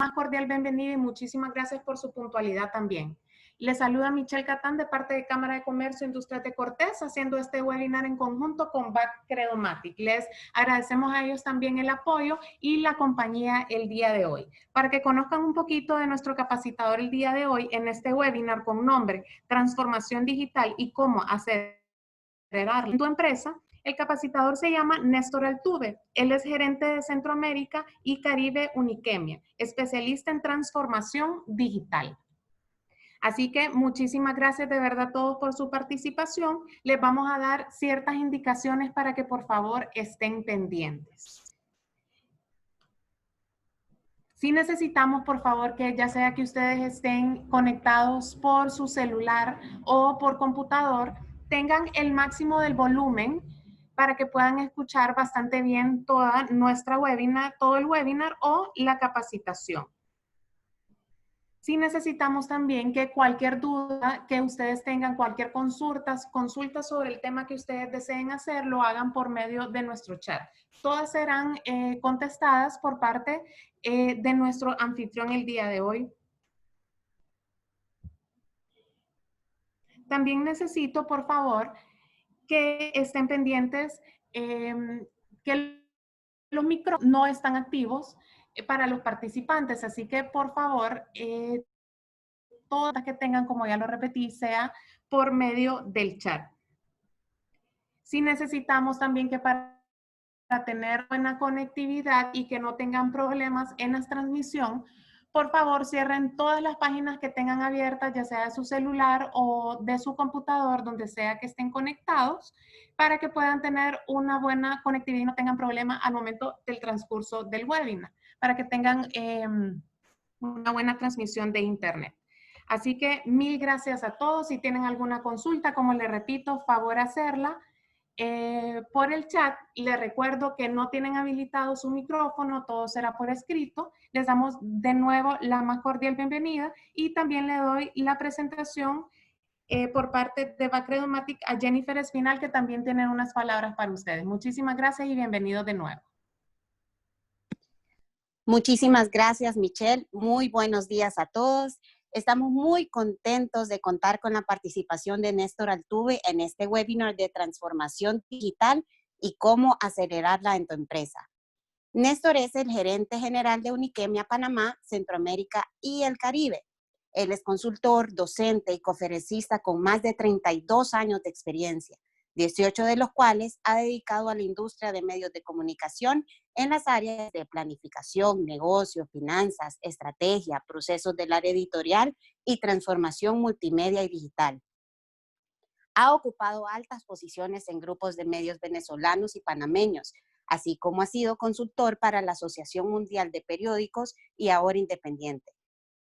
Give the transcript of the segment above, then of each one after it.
Más cordial bienvenida y muchísimas gracias por su puntualidad también. Les saluda Michelle Catán de parte de Cámara de Comercio e Industrias de Cortés, haciendo este webinar en conjunto con BAC Credomatic. Les agradecemos a ellos también el apoyo y la compañía el día de hoy. Para que conozcan un poquito de nuestro capacitador el día de hoy, en este webinar con nombre Transformación Digital y cómo acelerar tu empresa, el capacitador se llama Néstor Altuve. Él es gerente de Centroamérica y Caribe Uniquemia, especialista en transformación digital. Así que muchísimas gracias de verdad a todos por su participación. Les vamos a dar ciertas indicaciones para que por favor estén pendientes. Sí necesitamos, por favor, que ya sea que ustedes estén conectados por su celular o por computador, tengan el máximo del volumen para que puedan escuchar bastante bien toda nuestra webinar, todo el webinar o la capacitación. Sí necesitamos también que cualquier duda que ustedes tengan, cualquier consulta sobre el tema que ustedes deseen hacer, lo hagan por medio de nuestro chat. Todas serán contestadas por parte de nuestro anfitrión el día de hoy. También necesito, por favor, que estén pendientes que los micrófonos no están activos para los participantes, así que por favor, todas que tengan, como ya lo repetí, sea por medio del chat. Sí necesitamos también que para tener buena conectividad y que no tengan problemas en la transmisión, por favor cierren todas las páginas que tengan abiertas, ya sea de su celular o de su computador, donde sea que estén conectados, para que puedan tener una buena conectividad y no tengan problemas al momento del transcurso del webinar, para que tengan una buena transmisión de internet. Así que mil gracias a todos. Si tienen alguna consulta, como les repito, favor hacerla por el chat. Les recuerdo que no tienen habilitado su micrófono, todo será por escrito. Les damos de nuevo la más cordial bienvenida y también le doy la presentación por parte de BAC Credomatic a Jennifer Espinal, que también tiene unas palabras para ustedes. Muchísimas gracias y bienvenidos de nuevo. Muchísimas gracias, Michelle. Muy buenos días a todos. Estamos muy contentos de contar con la participación de Néstor Altuve en este webinar de transformación digital y cómo acelerarla en tu empresa. Néstor es el gerente general de Uniquemia Panamá, Centroamérica y el Caribe. Él es consultor, docente y conferencista con más de 32 años de experiencia, 18 de los cuales ha dedicado a la industria de medios de comunicación en las áreas de planificación, negocio, finanzas, estrategia, procesos del área editorial y transformación multimedia y digital. Ha ocupado altas posiciones en grupos de medios venezolanos y panameños, así como ha sido consultor para la Asociación Mundial de Periódicos y Ahora Independiente.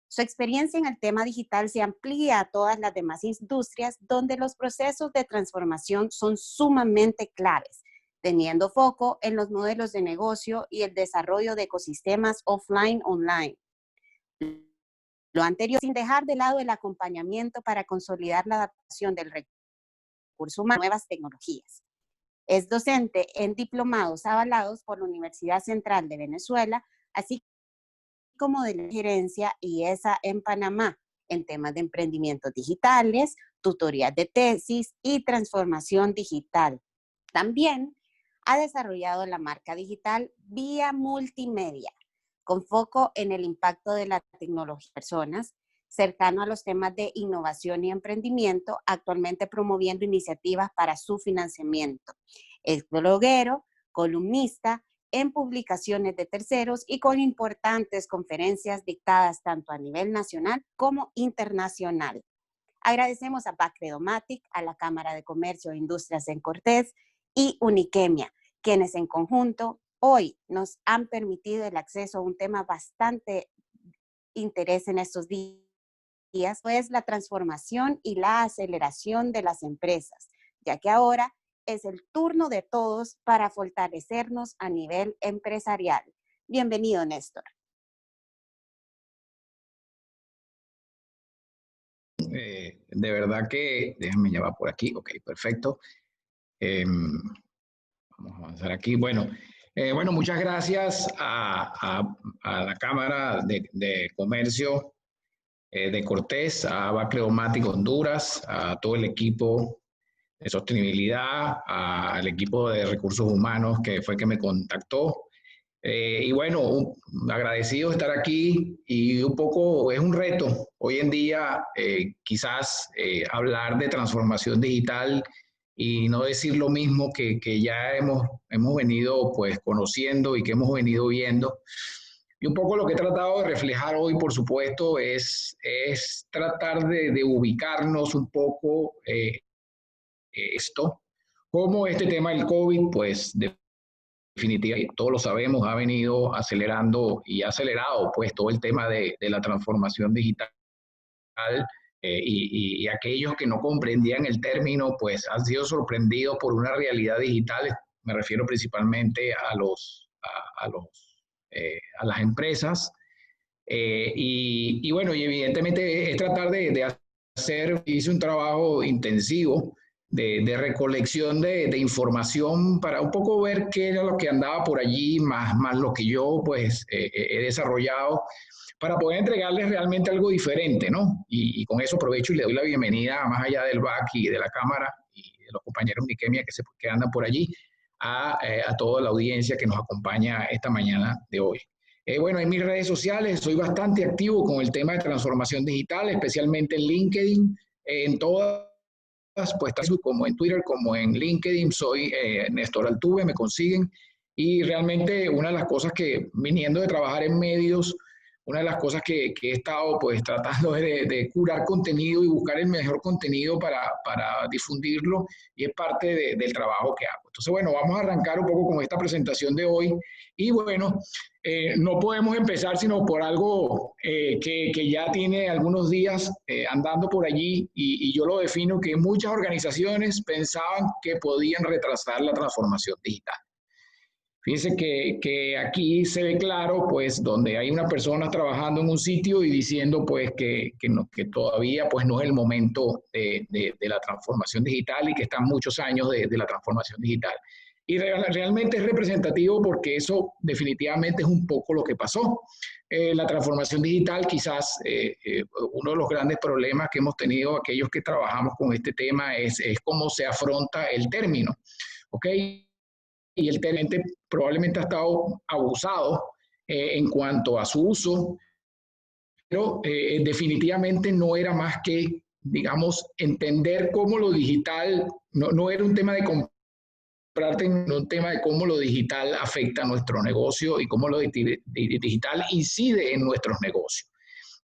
Su experiencia en el tema digital se amplía a todas las demás industrias donde los procesos de transformación son sumamente claves, teniendo foco en los modelos de negocio y el desarrollo de ecosistemas offline-online. Lo anterior sin dejar de lado el acompañamiento para consolidar la adaptación del recurso humano a nuevas tecnologías. Es docente en diplomados avalados por la Universidad Central de Venezuela, así como de la gerencia IESA en Panamá, en temas de emprendimientos digitales, tutorías de tesis y transformación digital. También ha desarrollado la marca digital Vía Multimedia, con foco en el impacto de la tecnología en personas, cercano a los temas de innovación y emprendimiento, actualmente promoviendo iniciativas para su financiamiento. Es bloguero, columnista en publicaciones de terceros y con importantes conferencias dictadas tanto a nivel nacional como internacional. Agradecemos a BAC Credomatic, a la Cámara de Comercio e Industrias en Cortés y Uniquemia, quienes en conjunto hoy nos han permitido el acceso a un tema bastante interés en estos días, pues la transformación y la aceleración de las empresas, ya que ahora es el turno de todos para fortalecernos a nivel empresarial. Bienvenido, Néstor. De verdad que, déjame llevar por aquí, ok, perfecto. Vamos a avanzar aquí. Bueno, Bueno, muchas gracias a la Cámara de Comercio de Cortés, a Bacleomatic Honduras, a todo el equipo de sostenibilidad, al equipo de recursos humanos que fue que me contactó. Y bueno, agradecido de estar aquí y un poco es un reto hoy en día quizás hablar de transformación digital y no decir lo mismo que ya hemos venido pues conociendo y que hemos venido viendo. Y un poco lo que he tratado de reflejar hoy, por supuesto, es tratar de ubicarnos un poco esto, cómo este tema del COVID, pues definitivamente, todos lo sabemos, ha venido acelerando y ha acelerado pues todo el tema de la transformación digital y aquellos que no comprendían el término pues han sido sorprendidos por una realidad digital. Me refiero principalmente a las empresas y bueno, y evidentemente es tratar de hacer, hice un trabajo intensivo de recolección de información para un poco ver qué era lo que andaba por allí, más lo que yo pues he desarrollado para poder entregarles realmente algo diferente, ¿no? Y con eso aprovecho y le doy la bienvenida, más allá del BAC y de la Cámara y de los compañeros Uniquemia que andan por allí, a toda la audiencia que nos acompaña esta mañana de hoy. Bueno, en mis redes sociales soy bastante activo con el tema de transformación digital, especialmente en LinkedIn, en todas, pues tanto como en Twitter como en LinkedIn, soy Néstor Altuve, me consiguen. Y realmente una de las cosas que, viniendo de trabajar en medios, una de las cosas que he estado pues tratando de curar contenido y buscar el mejor contenido para difundirlo y es parte del trabajo que hago. Entonces, bueno, vamos a arrancar un poco con esta presentación de hoy y bueno, no podemos empezar sino por algo que ya tiene algunos días andando por allí y yo lo defino que muchas organizaciones pensaban que podían retrasar la transformación digital. Fíjense que aquí se ve claro, pues, donde hay una persona trabajando en un sitio y diciendo, pues, que todavía, pues, no es el momento de la transformación digital y que están muchos años de la transformación digital. Y realmente es representativo porque eso definitivamente es un poco lo que pasó. La transformación digital, quizás uno de los grandes problemas que hemos tenido aquellos que trabajamos con este tema es cómo se afronta el término, ¿ok? Y el tenente probablemente ha estado abusado en cuanto a su uso, pero definitivamente no era más que, digamos, entender cómo lo digital, no era un tema de comprarte, un tema de cómo lo digital afecta a nuestro negocio y cómo lo digital incide en nuestros negocios.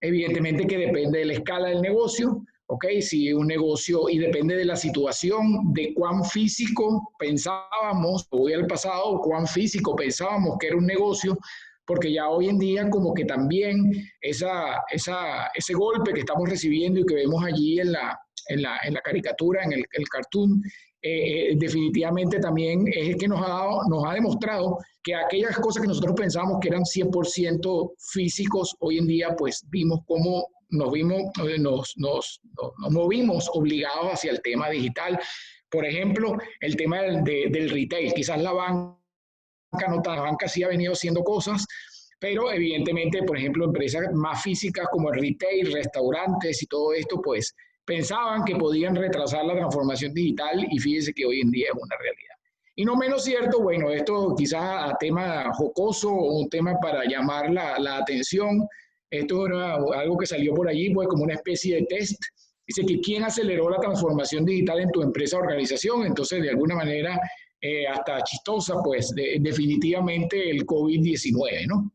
Evidentemente que depende de la escala del negocio, ¿ok? Si un negocio, y depende de la situación, de cuán físico pensábamos, voy al pasado, cuán físico pensábamos que era un negocio, porque ya hoy en día como que también ese golpe que estamos recibiendo y que vemos allí en la caricatura, en el cartoon, definitivamente también es el que nos ha demostrado que aquellas cosas que nosotros pensábamos que eran 100% físicos, hoy en día pues vimos cómo nos movimos obligados hacia el tema digital. Por ejemplo, el tema del retail. Quizás la banca sí ha venido haciendo cosas, pero evidentemente, por ejemplo, empresas más físicas como el retail, restaurantes y todo esto, pues pensaban que podían retrasar la transformación digital y fíjense que hoy en día es una realidad. Y no menos cierto, bueno, esto quizás a tema jocoso o un tema para llamar la atención, esto era algo que salió por allí, pues como una especie de test. Dice que ¿quién aceleró la transformación digital en tu empresa o organización? Entonces, de alguna manera, hasta chistosa, pues definitivamente el COVID-19, ¿no?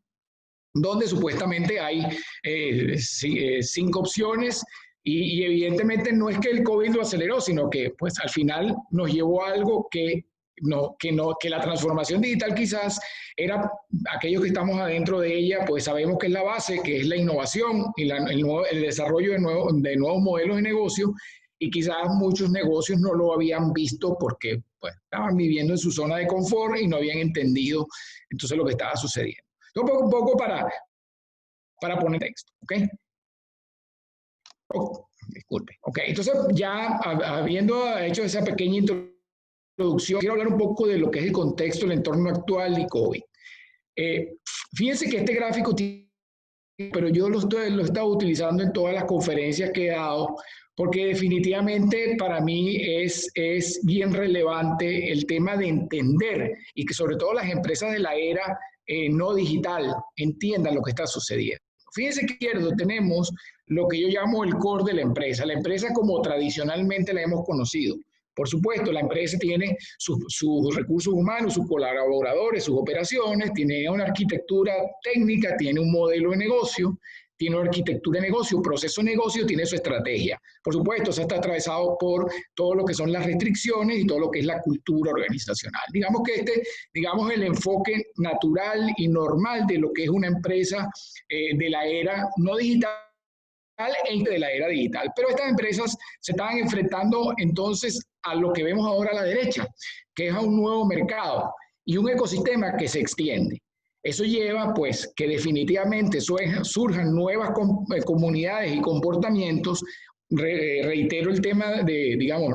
Donde supuestamente hay 5 opciones y evidentemente no es que el COVID lo aceleró, sino que pues al final nos llevó a algo que la transformación digital quizás era aquellos que estamos adentro de ella, pues sabemos que es la base, que es la innovación y el desarrollo de nuevos modelos de negocio y quizás muchos negocios no lo habían visto porque pues, estaban viviendo en su zona de confort y no habían entendido entonces lo que estaba sucediendo. Un poco para poner texto, ¿ok? Oh, disculpe. Ok, entonces ya habiendo hecho esa pequeña introducción, introducción, quiero hablar un poco de lo que es el contexto, el entorno actual y COVID. Fíjense que este gráfico tiene, pero yo lo he estado utilizando en todas las conferencias que he dado, porque definitivamente para mí es bien relevante el tema de entender y que sobre todo las empresas de la era no digital entiendan lo que está sucediendo. Fíjense que izquierdo tenemos lo que yo llamo el core de la empresa como tradicionalmente la hemos conocido. Por supuesto, la empresa tiene sus recursos humanos, sus colaboradores, sus operaciones, tiene una arquitectura técnica, tiene un modelo de negocio, tiene una arquitectura de negocio, proceso de negocio, tiene su estrategia. Por supuesto, eso está atravesado por todo lo que son las restricciones y todo lo que es la cultura organizacional. Digamos que digamos el enfoque natural y normal de lo que es una empresa de la era no digital e de la era digital. Pero estas empresas se estaban enfrentando entonces a lo que vemos ahora a la derecha, que es a un nuevo mercado y un ecosistema que se extiende. Eso lleva pues que definitivamente surjan nuevas comunidades y comportamientos. Reitero el tema de, digamos,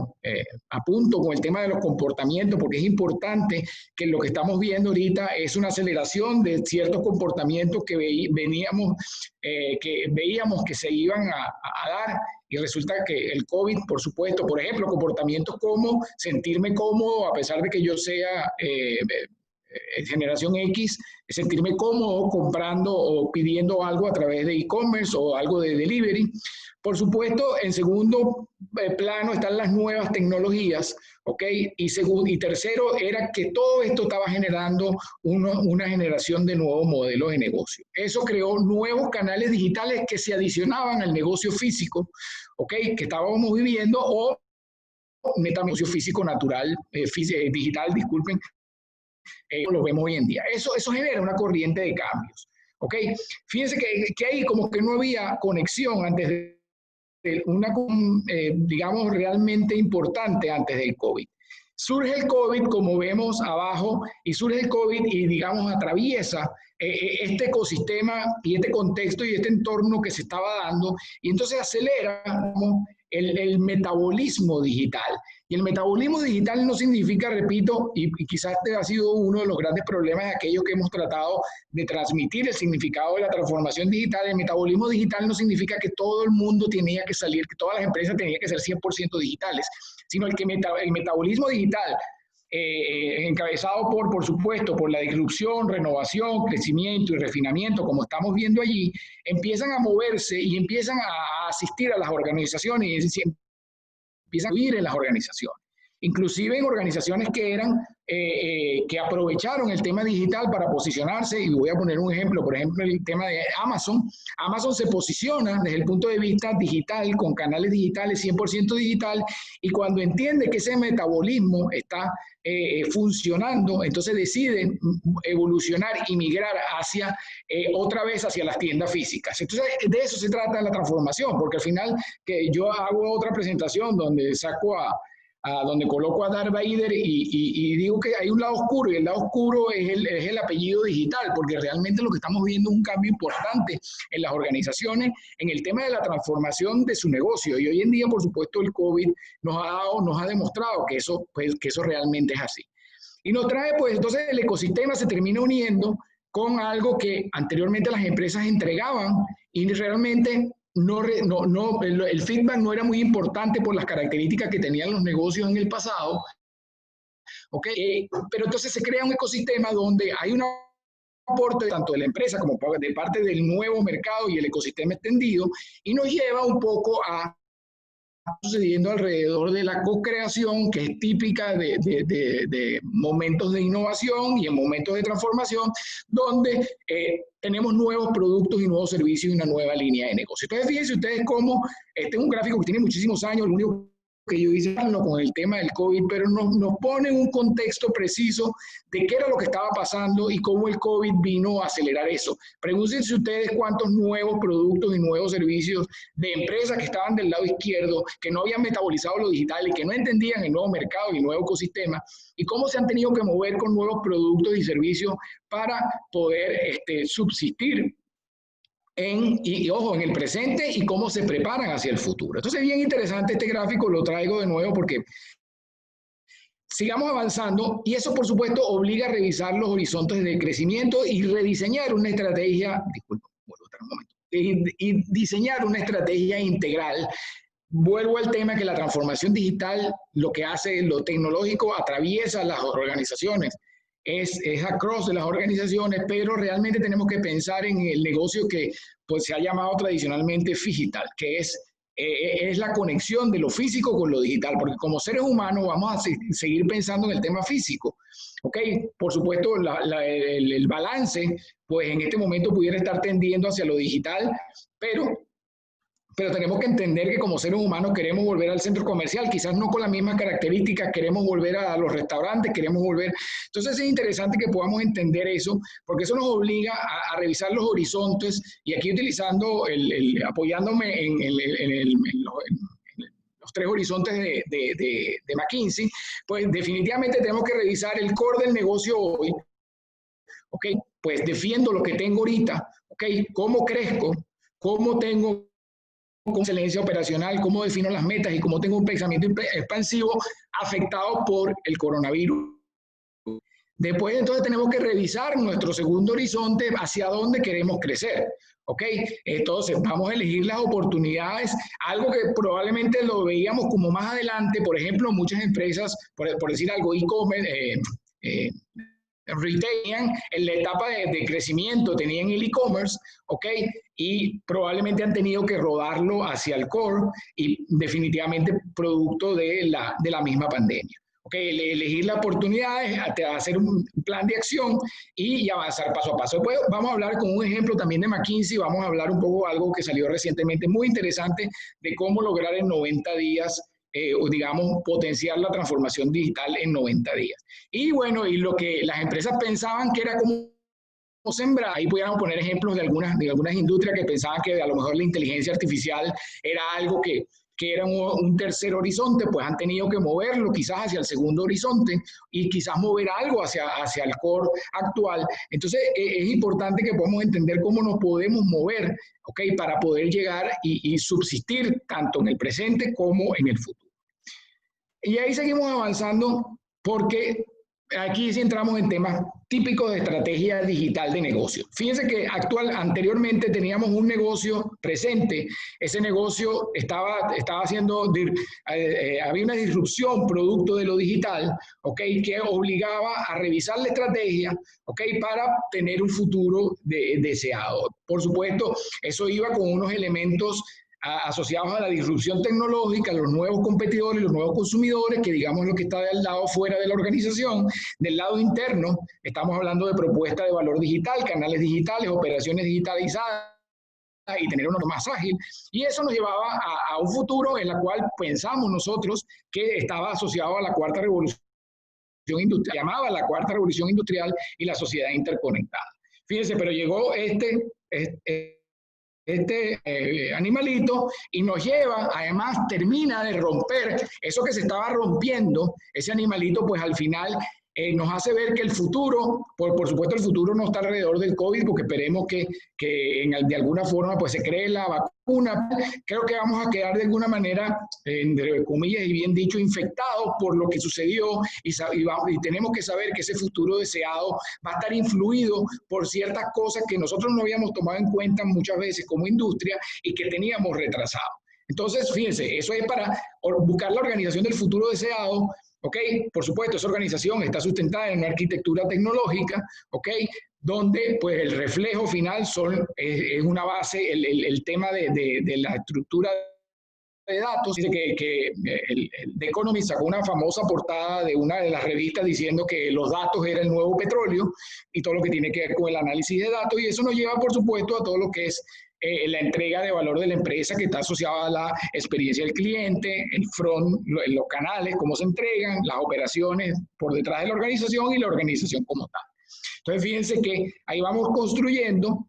apunto con el tema de los comportamientos, porque es importante que lo que estamos viendo ahorita es una aceleración de ciertos comportamientos que veíamos que se iban a dar, y resulta que el COVID, por supuesto, por ejemplo, comportamientos como sentirme cómodo a pesar de que yo sea generación X, sentirme cómodo comprando o pidiendo algo a través de e-commerce o algo de delivery. Por supuesto, en segundo plano están las nuevas tecnologías, ¿ok? Y tercero era que todo esto estaba generando una generación de nuevos modelos de negocio. Eso creó nuevos canales digitales que se adicionaban al negocio físico, ¿ok? Que estábamos viviendo, o netamente negocio físico natural, digital, disculpen, lo vemos hoy en día. Eso genera una corriente de cambios, ¿ok? Fíjense que ahí como que no había conexión antes de digamos, realmente importante antes del COVID. Surge el COVID, como vemos abajo, y surge el COVID y, digamos, atraviesa este ecosistema y este contexto y este entorno que se estaba dando, y entonces acelera el metabolismo digital. Y el metabolismo digital no significa, repito, y quizás este ha sido uno de los grandes problemas de aquellos que hemos tratado de transmitir el significado de la transformación digital. El metabolismo digital no significa que todo el mundo tenía que salir, que todas las empresas tenían que ser 100% digitales, sino el metabolismo digital, encabezado por supuesto, por la disrupción, renovación, crecimiento y refinamiento, como estamos viendo allí, empiezan a moverse y empiezan a asistir a las organizaciones y empiezan a vivir en las organizaciones. Inclusive en organizaciones que aprovecharon el tema digital para posicionarse, y voy a poner un ejemplo, por ejemplo, el tema de Amazon. Amazon se posiciona desde el punto de vista digital, con canales digitales 100% digital, y cuando entiende que ese metabolismo está funcionando, entonces decide evolucionar y migrar otra vez hacia las tiendas físicas. Entonces, de eso se trata la transformación, porque al final que yo hago otra presentación donde saco donde coloco a Darth Vader y digo que hay un lado oscuro, y el lado oscuro es el apellido digital, porque realmente lo que estamos viendo es un cambio importante en las organizaciones en el tema de la transformación de su negocio, y hoy en día, por supuesto, el COVID nos ha demostrado que eso realmente es así. Y nos trae, pues, entonces el ecosistema se termina uniendo con algo que anteriormente las empresas entregaban y realmente el feedback no era muy importante por las características que tenían los negocios en el pasado, ¿okay? Pero entonces se crea un ecosistema donde hay un aporte tanto de la empresa como de parte del nuevo mercado y el ecosistema extendido, y nos lleva un poco a sucediendo alrededor de la co-creación, que es típica de momentos de innovación y en momentos de transformación, donde tenemos nuevos productos y nuevos servicios y una nueva línea de negocio. Entonces, fíjense ustedes cómo este es un gráfico que tiene muchísimos años, lo único que yo hice con el tema del COVID, pero nos pone un contexto preciso de qué era lo que estaba pasando y cómo el COVID vino a acelerar eso. Pregúntense ustedes cuántos nuevos productos y nuevos servicios de empresas que estaban del lado izquierdo, que no habían metabolizado lo digital y que no entendían el nuevo mercado y el nuevo ecosistema, y cómo se han tenido que mover con nuevos productos y servicios para poder subsistir ojo, en el presente, y cómo se preparan hacia el futuro. Entonces, bien interesante este gráfico, lo traigo de nuevo porque sigamos avanzando y eso, por supuesto, obliga a revisar los horizontes de crecimiento y rediseñar una estrategia, disculpa, un momento, y diseñar una estrategia integral. Vuelvo al tema que la transformación digital, lo que hace, lo tecnológico, atraviesa las organizaciones. Es across de las organizaciones, pero realmente tenemos que pensar en el negocio que pues, se ha llamado tradicionalmente digital, que es la conexión de lo físico con lo digital, porque como seres humanos vamos a seguir pensando en el tema físico. ¿Ok? Por supuesto, el balance, pues en este momento pudiera estar tendiendo hacia lo digital, pero tenemos que entender que como seres humanos queremos volver al centro comercial, quizás no con las mismas características, queremos volver a los restaurantes, queremos volver. Entonces es interesante que podamos entender eso, porque eso nos obliga a revisar los horizontes, y aquí utilizando, apoyándome en los 3 horizontes de McKinsey, pues definitivamente tenemos que revisar el core del negocio hoy. ¿Ok? Pues defiendo lo que tengo ahorita. ¿Ok? ¿Cómo crezco? ¿Cómo tengo excelencia operacional? ¿Cómo defino las metas? Y cómo tengo un pensamiento expansivo afectado por el coronavirus. Después, entonces, tenemos que revisar nuestro segundo horizonte, hacia dónde queremos crecer. ¿Ok? Entonces, vamos a elegir las oportunidades, algo que probablemente lo veíamos como más adelante. Por ejemplo, muchas empresas, por decir algo, e-commerce, retail, en la etapa de crecimiento tenían el e-commerce, ¿ok? Y probablemente han tenido que rodarlo hacia el core y definitivamente producto de la misma pandemia. ¿Ok? Elegir las oportunidades, hacer un plan de acción y avanzar paso a paso. Después vamos a hablar con un ejemplo también de McKinsey, vamos a hablar un poco algo que salió recientemente muy interesante de cómo lograr en 90 días o digamos, potenciar la transformación digital en 90 días. Y bueno, y lo que las empresas pensaban que era como sembrar, ahí podíamos poner ejemplos de algunas industrias que pensaban que a lo mejor la inteligencia artificial era algo que era un tercer horizonte, pues han tenido que moverlo quizás hacia el segundo horizonte y quizás mover algo hacia el core actual. Entonces es importante que podamos entender cómo nos podemos mover, ¿ok? Para poder llegar y subsistir tanto en el presente como en el futuro. Y ahí seguimos avanzando porque aquí sí entramos en temas típicos de estrategia digital de negocio. Fíjense que anteriormente teníamos un negocio presente, ese negocio estaba haciendo, había una disrupción producto de lo digital, ¿ok? Que obligaba a revisar la estrategia, ¿ok? Para tener un futuro deseado. Por supuesto, eso iba con unos elementos asociados a la disrupción tecnológica, los nuevos competidores, los nuevos consumidores, que digamos lo que está del lado fuera de la organización. Del lado interno, estamos hablando de propuesta de valor digital, canales digitales, operaciones digitalizadas y tener uno más ágil. Y eso nos llevaba a un futuro en el cual pensamos nosotros que estaba asociado a la cuarta revolución industrial, llamaba la cuarta revolución industrial y la sociedad interconectada. Fíjense, pero llegó este animalito y nos lleva, además termina de romper eso que se estaba rompiendo, ese animalito pues al final nos hace ver que el futuro, por supuesto el futuro no está alrededor del COVID, porque esperemos que de alguna forma pues se cree la vacuna. Creo que vamos a quedar de alguna manera, entre comillas y bien dicho, infectados por lo que sucedió y tenemos que saber que ese futuro deseado va a estar influido por ciertas cosas que nosotros no habíamos tomado en cuenta muchas veces como industria y que teníamos retrasado. Entonces, fíjense, eso es para buscar la organización del futuro deseado. ¿Ok? Por supuesto, esa organización está sustentada en una arquitectura tecnológica, ¿ok? Donde pues el reflejo final es una base, el tema de la estructura de datos. Dice que The Economist sacó una famosa portada de una de las revistas diciendo que los datos eran el nuevo petróleo y todo lo que tiene que ver con el análisis de datos, y eso nos lleva, por supuesto, a todo lo que es la entrega de valor de la empresa, que está asociada a la experiencia del cliente, el front, los canales, cómo se entregan, las operaciones por detrás de la organización y la organización como tal. Entonces, fíjense que ahí vamos construyendo.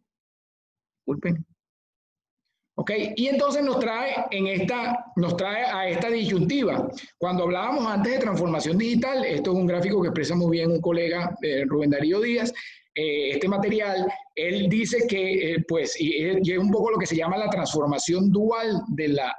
Disculpen. ¿Ok? Y entonces nos trae a esta disyuntiva. Cuando hablábamos antes de transformación digital, esto es un gráfico que expresa muy bien un colega, Rubén Darío Díaz, este material, él dice que, y es un poco lo que se llama la transformación dual de la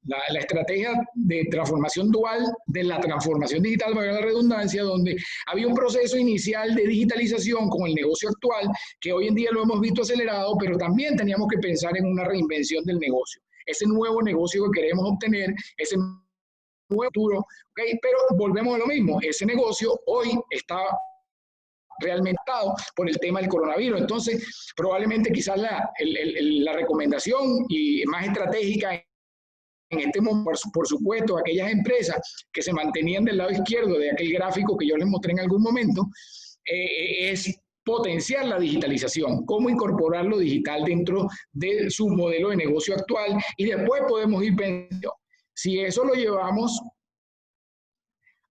la estrategia de transformación dual, de la transformación digital, valga la redundancia, donde había un proceso inicial de digitalización con el negocio actual, que hoy en día lo hemos visto acelerado, pero también teníamos que pensar en una reinvención del negocio. Ese nuevo negocio que queremos obtener, ese nuevo futuro, ¿okay? Pero volvemos a lo mismo, ese negocio hoy está realmente por el tema del coronavirus. Entonces, probablemente quizás la recomendación y más estratégica en este momento, por supuesto, aquellas empresas que se mantenían del lado izquierdo de aquel gráfico que yo les mostré en algún momento, es potenciar la digitalización, cómo incorporar lo digital dentro de su modelo de negocio actual y después podemos ir pensando. Si eso lo llevamos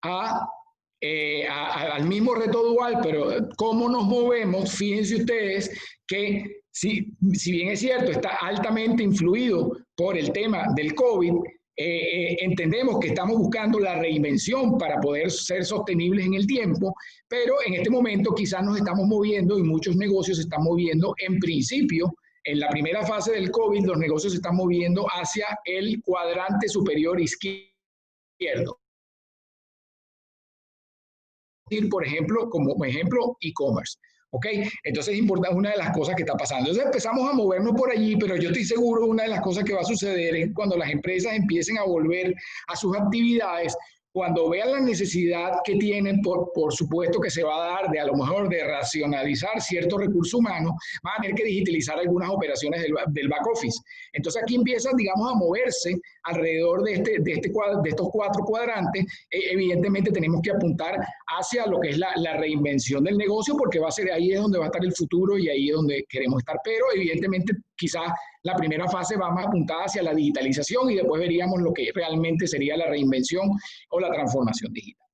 al mismo reto dual, pero cómo nos movemos, fíjense ustedes que si bien es cierto, está altamente influido por el tema del COVID, entendemos que estamos buscando la reinvención para poder ser sostenibles en el tiempo, pero en este momento quizás nos estamos moviendo y muchos negocios se están moviendo en principio. En la primera fase del COVID, los negocios se están moviendo hacia el cuadrante superior izquierdo. Por ejemplo, como ejemplo, e-commerce. ¿Ok? Entonces es importante, una de las cosas que está pasando. Entonces empezamos a movernos por allí, pero yo estoy seguro una de las cosas que va a suceder es cuando las empresas empiecen a volver a sus actividades, cuando vean la necesidad que tienen, por supuesto que se va a dar de a lo mejor de racionalizar ciertos recursos humanos, van a tener que digitalizar algunas operaciones del back office. Entonces aquí empiezan, digamos, a moverse alrededor de estos 4 cuadrantes. Evidentemente tenemos que apuntar hacia lo que es la reinvención del negocio, porque va a ser ahí es donde va a estar el futuro y ahí es donde queremos estar. Pero evidentemente quizás la primera fase va más apuntada hacia la digitalización y después veríamos lo que realmente sería la reinvención o la transformación digital.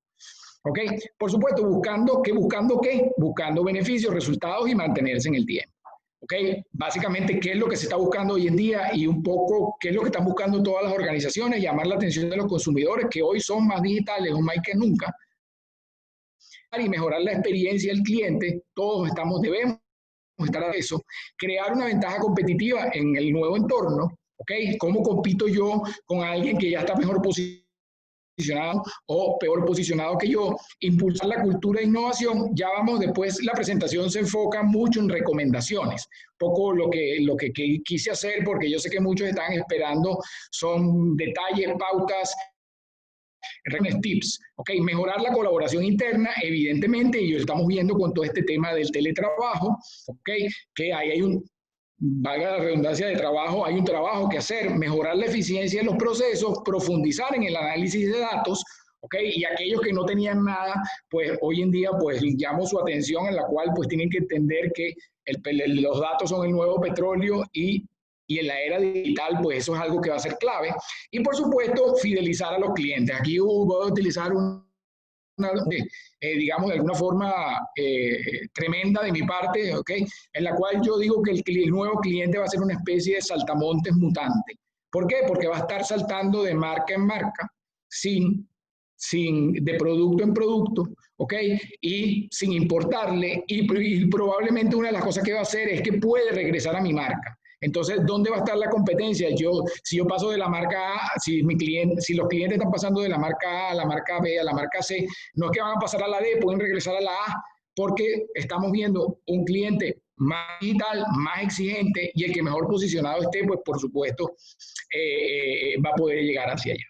¿Ok? Por supuesto, ¿buscando qué? Buscando beneficios, resultados y mantenerse en el tiempo. ¿Ok? Básicamente, ¿qué es lo que se está buscando hoy en día? Y un poco, ¿qué es lo que están buscando todas las organizaciones? Llamar la atención de los consumidores, que hoy son más digitales, o más que nunca. Y mejorar la experiencia del cliente, todos debemos estar a eso, crear una ventaja competitiva en el nuevo entorno, ¿ok? ¿Cómo compito yo con alguien que ya está mejor posicionado o peor posicionado que yo? Impulsar la cultura de innovación. Ya vamos, después la presentación se enfoca mucho en recomendaciones. Poco lo que quise hacer, porque yo sé que muchos están esperando, son detalles, pautas, tips, ¿ok? Mejorar la colaboración interna, evidentemente, y lo estamos viendo con todo este tema del teletrabajo, ¿ok? Que ahí hay valga la redundancia de trabajo, hay un trabajo que hacer, mejorar la eficiencia de los procesos, profundizar en el análisis de datos, ¿ok? Y aquellos que no tenían nada, pues hoy en día, pues llamo su atención en la cual, pues tienen que entender que los datos son el nuevo petróleo y en la era digital, pues eso es algo que va a ser clave. Y por supuesto, fidelizar a los clientes. Aquí voy a utilizar digamos, de alguna forma tremenda de mi parte, ¿ok? En la cual yo digo que el nuevo cliente va a ser una especie de saltamontes mutante. ¿Por qué? Porque va a estar saltando de marca en marca, de producto en producto, ¿ok? Y sin importarle, y probablemente una de las cosas que va a hacer es que puede regresar a mi marca. Entonces, ¿dónde va a estar la competencia? Si yo paso de la marca A, si los clientes están pasando de la marca A a la marca B, a la marca C, no es que van a pasar a la D, pueden regresar a la A, porque estamos viendo un cliente más digital, más exigente, y el que mejor posicionado esté, pues por supuesto, va a poder llegar hacia allá.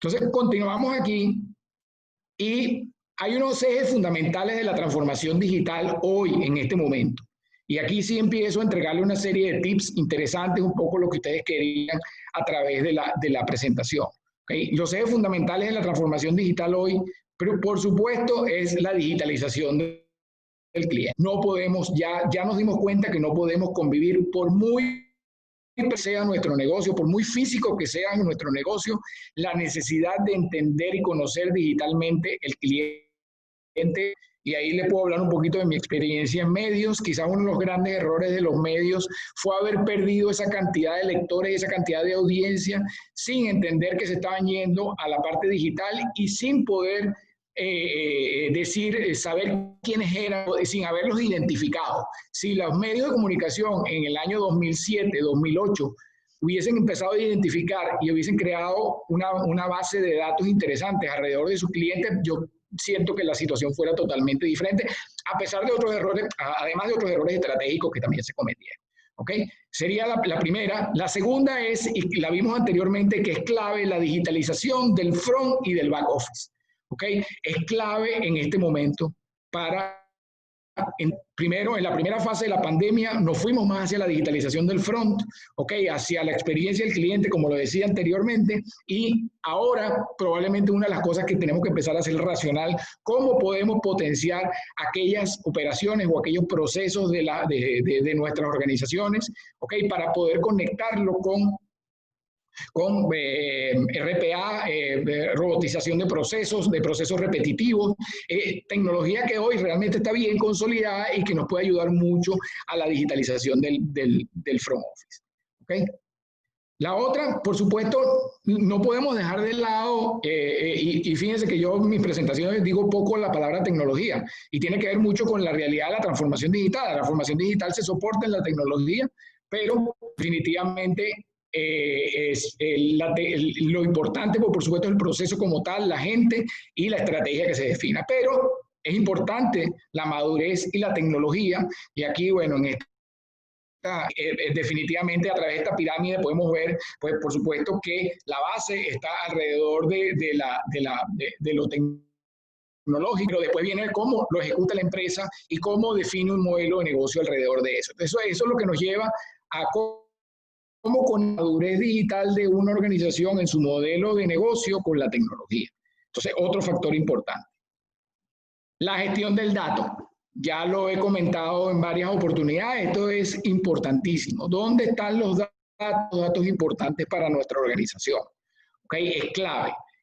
Entonces, continuamos aquí, y hay unos ejes fundamentales de la transformación digital hoy, en este momento. Y aquí sí empiezo a entregarle una serie de tips interesantes, un poco lo que ustedes querían a través de la presentación. ¿Okay? Los ejes fundamentales de la transformación digital hoy, pero por supuesto, es la digitalización del cliente. No podemos, ya nos dimos cuenta que no podemos convivir, por muy que sea nuestro negocio, por muy físico que sea nuestro negocio, la necesidad de entender y conocer digitalmente el cliente. Y ahí les puedo hablar un poquito de mi experiencia en medios. Quizás uno de los grandes errores de los medios fue haber perdido esa cantidad de lectores y esa cantidad de audiencia sin entender que se estaban yendo a la parte digital y sin poder saber quiénes eran, sin haberlos identificado. Si los medios de comunicación en el año 2007, 2008 hubiesen empezado a identificar y hubiesen creado una base de datos interesantes alrededor de sus clientes, yo siento que la situación fuera totalmente diferente, a pesar de otros errores, además de otros errores estratégicos que también se cometieron. ¿Ok? Sería la primera. La segunda es, y la vimos anteriormente, que es clave la digitalización del front y del back office. ¿Ok? Es clave en este momento para... primero, en la primera fase de la pandemia, nos fuimos más hacia la digitalización del front, ¿okay? Hacia la experiencia del cliente, como lo decía anteriormente, y ahora probablemente una de las cosas que tenemos que empezar a hacer racional, cómo podemos potenciar aquellas operaciones o aquellos procesos de nuestras organizaciones, ¿okay? Para poder conectarlo con RPA, robotización de procesos repetitivos, tecnología que hoy realmente está bien consolidada y que nos puede ayudar mucho a la digitalización del front office. ¿Okay? La otra, por supuesto, no podemos dejar de lado, y fíjense que yo en mis presentaciones digo poco la palabra tecnología, y tiene que ver mucho con la realidad de la transformación digital. La transformación digital se soporta en la tecnología, pero definitivamente lo importante, por supuesto, es el proceso como tal, la gente y la estrategia que se defina. Pero es importante la madurez y la tecnología, y aquí, bueno, en esta, definitivamente a través de esta pirámide podemos ver, pues, por supuesto, que la base está alrededor de lo tecnológico, pero después viene cómo lo ejecuta la empresa y cómo define un modelo de negocio alrededor de eso. Entonces, eso es lo que nos lleva a cómo con la madurez digital de una organización en su modelo de negocio con la tecnología. Entonces, otro factor importante. La gestión del dato. Ya lo he comentado en varias oportunidades, esto es importantísimo. ¿Dónde están los datos importantes para nuestra organización? ¿Okay?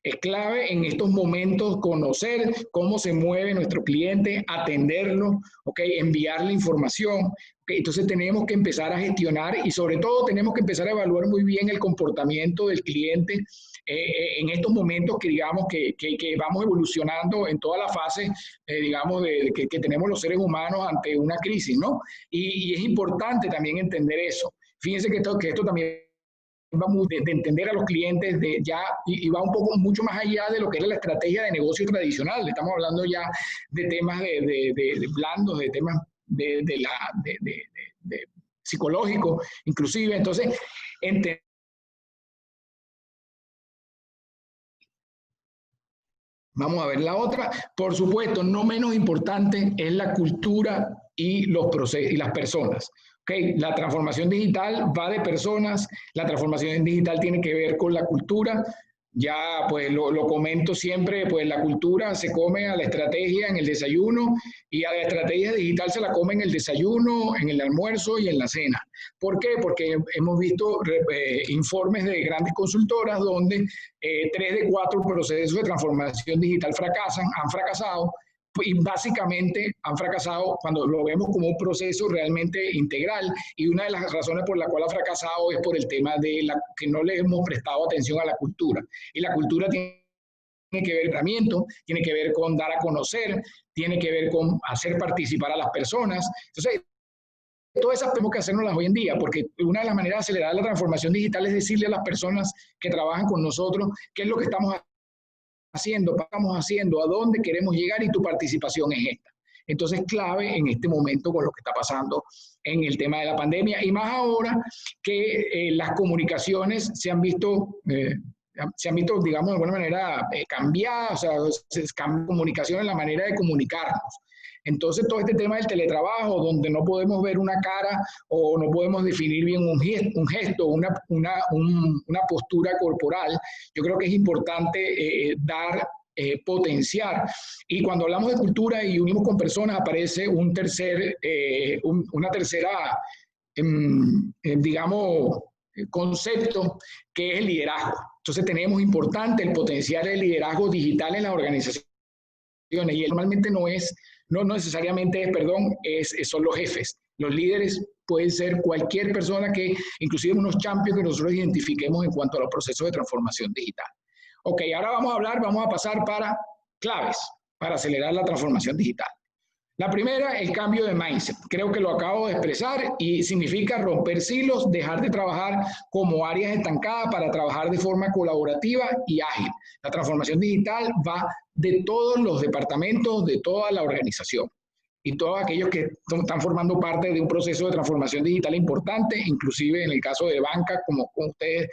Es clave en estos momentos conocer cómo se mueve nuestro cliente, atenderlo, ¿okay? Enviarle información. ¿Okay? Entonces tenemos que empezar a gestionar y sobre todo tenemos que empezar a evaluar muy bien el comportamiento del cliente en estos momentos que digamos que vamos evolucionando en toda la fase, digamos, que tenemos los seres humanos ante una crisis, ¿no? Y es importante también entender eso. Fíjense que esto también va de entender a los clientes y va un poco mucho más allá de lo que era la estrategia de negocio tradicional. Estamos hablando ya de temas de blandos, de temas de psicológicos, inclusive. Entonces, vamos a ver la otra. Por supuesto, no menos importante es la cultura y los procesos y las personas. Okay, la transformación digital va de personas, la transformación digital tiene que ver con la cultura. Ya pues lo comento siempre, pues la cultura se come a la estrategia en el desayuno y a la estrategia digital se la come en el desayuno, en el almuerzo y en la cena. ¿Por qué? Porque hemos visto informes de grandes consultoras donde 3 de 4 procesos de transformación digital han fracasado. Y básicamente han fracasado cuando lo vemos como un proceso realmente integral, y una de las razones por la cual ha fracasado es por el tema de que no le hemos prestado atención a la cultura. Y la cultura tiene que ver con tratamiento, tiene que ver con dar a conocer, tiene que ver con hacer participar a las personas. Entonces, todas esas tenemos que hacernoslas hoy en día, porque una de las maneras de acelerar la transformación digital es decirle a las personas que trabajan con nosotros qué es lo que estamos haciendo, a dónde queremos llegar, y tu participación es esta. Entonces, clave en este momento con lo que está pasando en el tema de la pandemia, y más ahora que las comunicaciones se han visto, digamos, de alguna manera cambiadas, o sea, se cambia comunicación en la manera de comunicarnos. Entonces, todo este tema del teletrabajo, donde no podemos ver una cara o no podemos definir bien un gesto, una postura corporal, yo creo que es importante potenciar. Y cuando hablamos de cultura y unimos con personas, aparece una tercera, digamos, concepto, que es el liderazgo. Entonces, tenemos importante el potenciar el liderazgo digital en las organizaciones. Y normalmente no necesariamente son los jefes. Los líderes pueden ser cualquier persona inclusive unos champions que nosotros identifiquemos en cuanto a los procesos de transformación digital. Ok, ahora vamos a pasar para claves para acelerar la transformación digital. La primera, el cambio de mindset. Creo que lo acabo de expresar y significa romper silos, dejar de trabajar como áreas estancadas para trabajar de forma colaborativa y ágil. La transformación digital va de todos los departamentos, de toda la organización. Y todos aquellos que están formando parte de un proceso de transformación digital importante, inclusive en el caso de banca, como ustedes,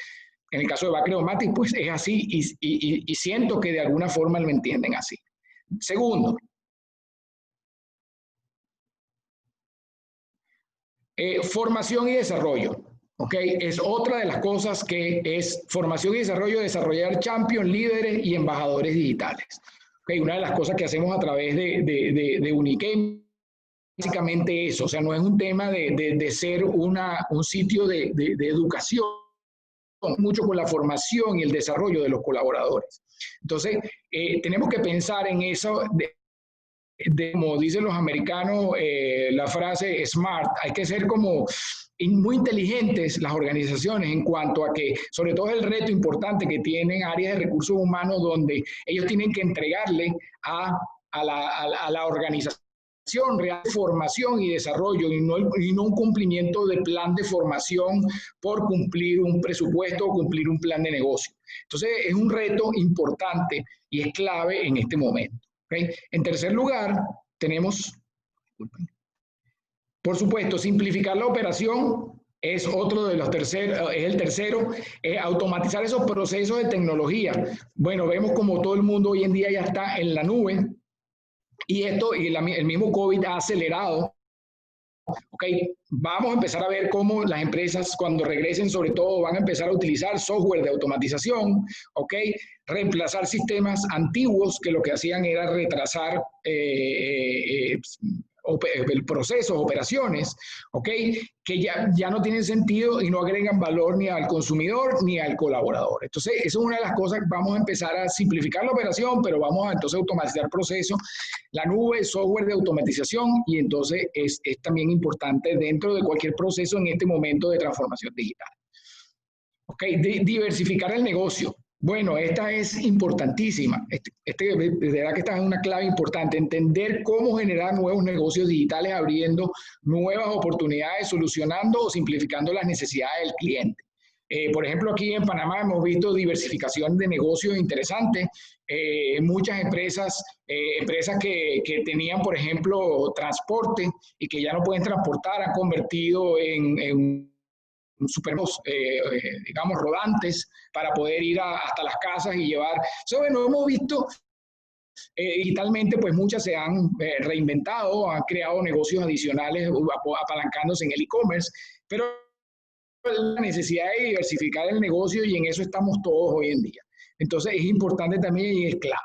en el caso de Bacreomatic, pues es así y siento que de alguna forma lo entienden así. Segundo, formación y desarrollo. ¿Okay? Es otra de las cosas que es formación y desarrollo, desarrollar champions, líderes y embajadores digitales. ¿Okay? Una de las cosas que hacemos a través de Unichem, básicamente eso, o sea, no es un tema de ser un sitio de educación, mucho con la formación y el desarrollo de los colaboradores. Entonces, tenemos que pensar en eso, como dicen los americanos, la frase SMART, hay que ser como muy inteligentes las organizaciones en cuanto a que, sobre todo el reto importante que tienen áreas de recursos humanos donde ellos tienen que entregarle a la organización real formación y desarrollo y no un cumplimiento de plan de formación por cumplir un presupuesto o cumplir un plan de negocio. Entonces es un reto importante y es clave en este momento. ¿Okay? En tercer lugar, tenemos, por supuesto, simplificar la operación es otro de los terceros, es el tercero, automatizar esos procesos de tecnología. Bueno, vemos como todo el mundo hoy en día ya está en la nube y esto, y el mismo COVID ha acelerado. Okay, vamos a empezar a ver cómo las empresas cuando regresen sobre todo van a empezar a utilizar software de automatización, okay, reemplazar sistemas antiguos que lo que hacían era retrasar el proceso, operaciones, okay, que ya no tienen sentido y no agregan valor ni al consumidor ni al colaborador. Entonces, eso es una de las cosas, vamos a empezar a simplificar la operación, pero vamos a entonces automatizar procesos, la nube, software de automatización, y entonces es también importante dentro de cualquier proceso en este momento de transformación digital. Okay, diversificar el negocio. Bueno, esta es importantísima. De verdad que esta es una clave importante. Entender cómo generar nuevos negocios digitales, abriendo nuevas oportunidades, solucionando o simplificando las necesidades del cliente. Por ejemplo, aquí en Panamá hemos visto diversificación de negocios interesantes. Muchas empresas que tenían, por ejemplo, transporte y que ya no pueden transportar, han convertido en supermercados, digamos, rodantes para poder ir hasta las casas y llevar. So, bueno, hemos visto digitalmente, pues muchas se han reinventado, han creado negocios adicionales apalancándose en el e-commerce, pero la necesidad de diversificar el negocio y en eso estamos todos hoy en día. Entonces es importante también y es clave.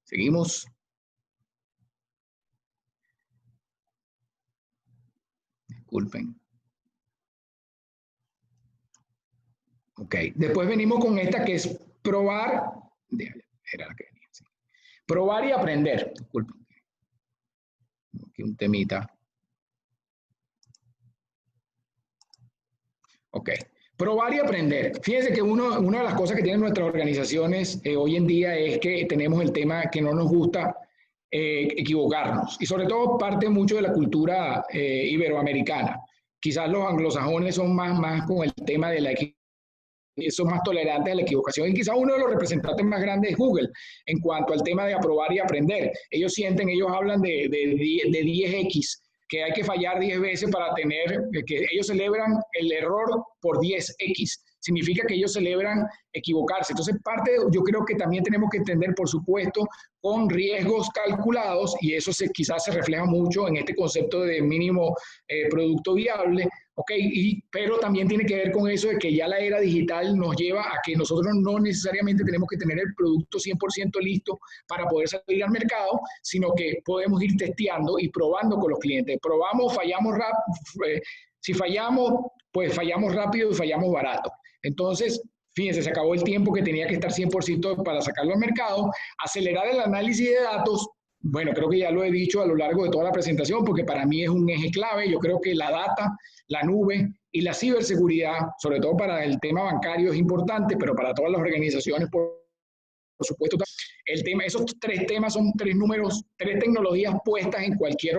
Seguimos. Disculpen. Ok, después venimos con esta que es probar, era la que venía, sí. Probar y aprender. Disculpen. Aquí un temita. Ok, probar y aprender. Fíjense que una de las cosas que tienen nuestras organizaciones hoy en día es que tenemos el tema que no nos gusta equivocarnos, y sobre todo parte mucho de la cultura iberoamericana. Quizás los anglosajones son más con el tema de la son más tolerantes a la equivocación, y quizás uno de los representantes más grandes es Google en cuanto al tema de aprobar y aprender. Ellos hablan de 10X, que hay que fallar 10 veces para tener, que ellos celebran el error por 10X. Significa que ellos celebran equivocarse. Entonces, yo creo que también tenemos que entender, por supuesto, con riesgos calculados, y eso quizás se refleja mucho en este concepto de mínimo producto viable, ¿okay? Pero también tiene que ver con eso de que ya la era digital nos lleva a que nosotros no necesariamente tenemos que tener el producto 100% listo para poder salir al mercado, sino que podemos ir testeando y probando con los clientes. Probamos, fallamos rápido. Si fallamos, pues fallamos rápido y fallamos barato. Entonces, fíjense, se acabó el tiempo que tenía que estar 100% para sacarlo al mercado. Acelerar el análisis de datos. Bueno, creo que ya lo he dicho a lo largo de toda la presentación, porque para mí es un eje clave. Yo creo que la data, la nube y la ciberseguridad, sobre todo para el tema bancario, es importante, pero para todas las organizaciones, por por supuesto, el tema, esos 3 temas son 3 números, 3 tecnologías puestas en cualquier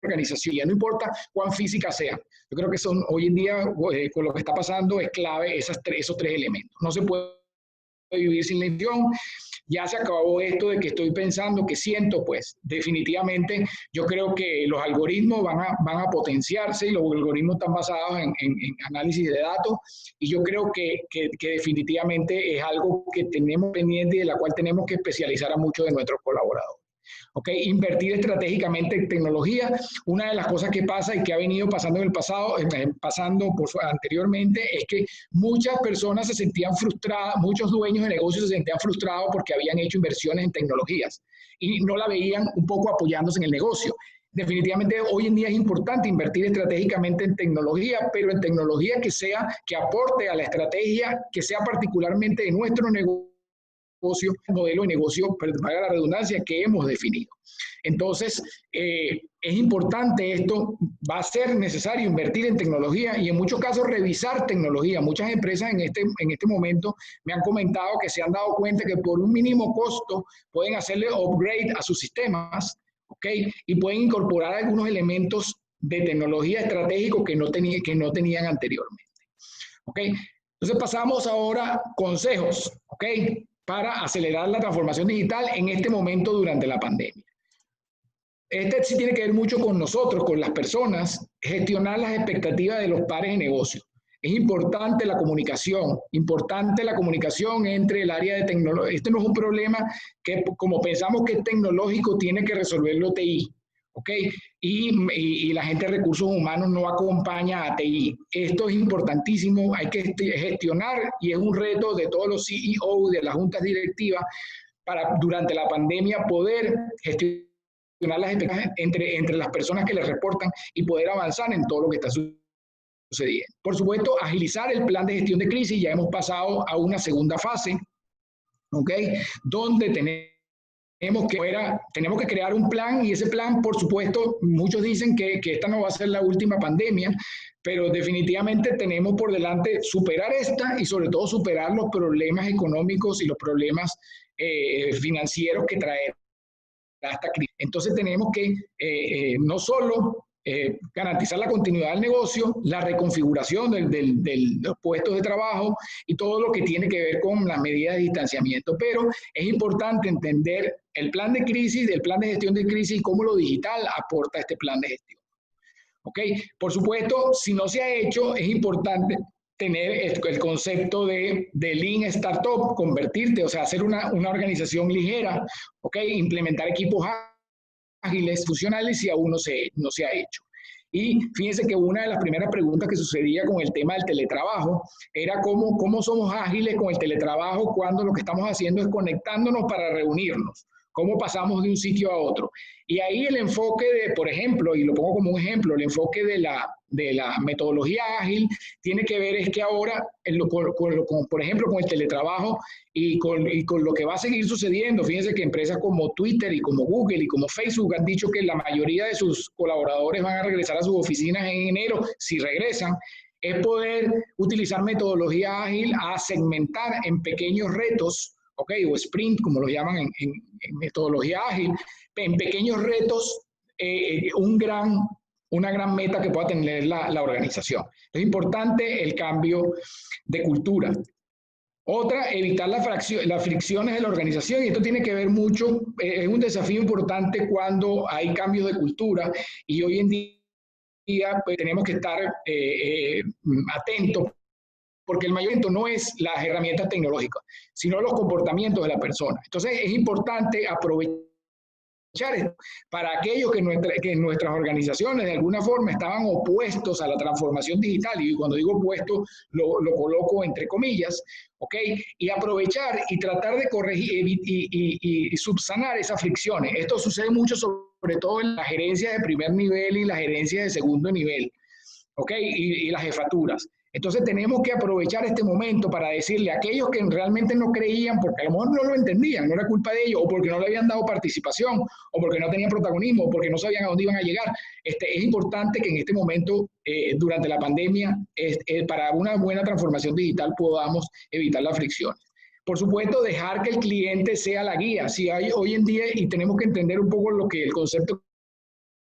organización, ya no importa cuán física sea. Yo creo que son, hoy en día, con lo que está pasando, es clave esos 3 elementos. No se puede vivir sin la información. Ya se acabó esto de que estoy pensando, que siento, pues definitivamente yo creo que los algoritmos van a potenciarse, y los algoritmos están basados en análisis de datos, y yo creo que definitivamente es algo que tenemos pendiente y de la cual tenemos que especializar a muchos de nuestros colaboradores. Okay, invertir estratégicamente en tecnología. Una de las cosas que pasa y que ha venido pasando en el pasado, anteriormente, es que muchas personas se sentían frustradas, muchos dueños de negocios se sentían frustrados porque habían hecho inversiones en tecnologías y no la veían un poco apoyándose en el negocio. Definitivamente hoy en día es importante invertir estratégicamente en tecnología, pero en tecnología que aporte a la estrategia, que sea particularmente de nuestro negocio, modelo de negocio, para la redundancia, que hemos definido. Entonces, es importante esto, va a ser necesario invertir en tecnología y en muchos casos revisar tecnología. Muchas empresas en este momento me han comentado que se han dado cuenta que por un mínimo costo pueden hacerle upgrade a sus sistemas, ¿ok? Y pueden incorporar algunos elementos de tecnología estratégicos que no tenían anteriormente, ¿ok? Entonces pasamos ahora a consejos, ¿ok?, para acelerar la transformación digital en este momento durante la pandemia. Este sí tiene que ver mucho con nosotros, con las personas, gestionar las expectativas de los pares de negocio. Es importante la comunicación entre el área de tecnología. Este no es un problema que, como pensamos que es tecnológico, tiene que resolverlo TI. ¿Ok? Y la gente de recursos humanos no acompaña a TI. Esto es importantísimo, hay que gestionar, y es un reto de todos los CEO de las juntas directivas para durante la pandemia poder gestionar las expectativas entre las personas que les reportan y poder avanzar en todo lo que está sucediendo. Por supuesto, agilizar el plan de gestión de crisis. Ya hemos pasado a una segunda fase, ¿ok?, donde tenemos que crear un plan, y ese plan, por supuesto, muchos dicen que esta no va a ser la última pandemia, pero definitivamente tenemos por delante superar esta y sobre todo superar los problemas económicos y los problemas financieros que trae esta crisis. Entonces tenemos que no solo garantizar la continuidad del negocio, la reconfiguración de los puestos de trabajo y todo lo que tiene que ver con las medidas de distanciamiento, pero es importante entender el plan de crisis, el plan de gestión de crisis y cómo lo digital aporta a este plan de gestión. ¿Ok? Por supuesto, si no se ha hecho, es importante tener el concepto de Lean Startup, convertirte, o sea, hacer una organización ligera, ¿ok? Implementar equipos ágiles, funcionales, si aún no se ha hecho. Y fíjense que una de las primeras preguntas que sucedía con el tema del teletrabajo era cómo somos ágiles con el teletrabajo cuando lo que estamos haciendo es conectándonos para reunirnos. ¿Cómo pasamos de un sitio a otro? Y ahí el enfoque por ejemplo, y lo pongo como un ejemplo, el enfoque de la metodología ágil tiene que ver es que ahora, por ejemplo, con el teletrabajo y con lo que va a seguir sucediendo, fíjense que empresas como Twitter y como Google y como Facebook han dicho que la mayoría de sus colaboradores van a regresar a sus oficinas en enero, si regresan, es poder utilizar metodología ágil a segmentar en pequeños retos, ¿ok?, o sprint, como lo llaman en metodología ágil, en pequeños retos, una gran meta que pueda tener la organización. Es importante el cambio de cultura. Otra, evitar las fricciones de la organización, y esto tiene que ver mucho, es un desafío importante cuando hay cambios de cultura, y hoy en día pues, tenemos que estar atentos, porque el mayor no es las herramientas tecnológicas, sino los comportamientos de la persona. Entonces es importante aprovechar esto para aquellos que en nuestras organizaciones de alguna forma estaban opuestos a la transformación digital, y cuando digo opuesto lo coloco entre comillas, ¿ok? Y aprovechar y tratar de corregir y subsanar esas fricciones. Esto sucede mucho sobre todo en las gerencias de primer nivel y las gerencias de segundo nivel, ¿ok? Y las jefaturas. Entonces tenemos que aprovechar este momento para decirle a aquellos que realmente no creían, porque a lo mejor no lo entendían, no era culpa de ellos, o porque no le habían dado participación, o porque no tenían protagonismo, o porque no sabían a dónde iban a llegar. Es importante que en este momento, durante la pandemia, para una buena transformación digital podamos evitar las fricciones. por supuesto, dejar que el cliente sea la guía. Si hay hoy en día, y tenemos que entender un poco lo que el concepto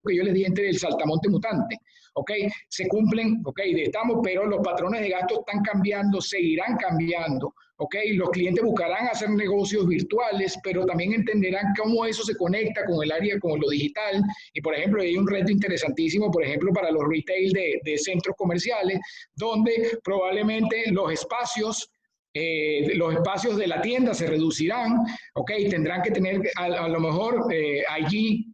que yo les di entre el saltamonte mutante, ¿ok? Se cumplen, ¿ok? Estamos, pero los patrones de gasto están cambiando, seguirán cambiando, ¿ok? Los clientes buscarán hacer negocios virtuales, pero también entenderán cómo eso se conecta con el área, con lo digital. Y, por ejemplo, hay un reto interesantísimo, por ejemplo, para los retail de centros comerciales, donde probablemente los espacios de la tienda se reducirán, ¿ok? Tendrán que tener a lo mejor allí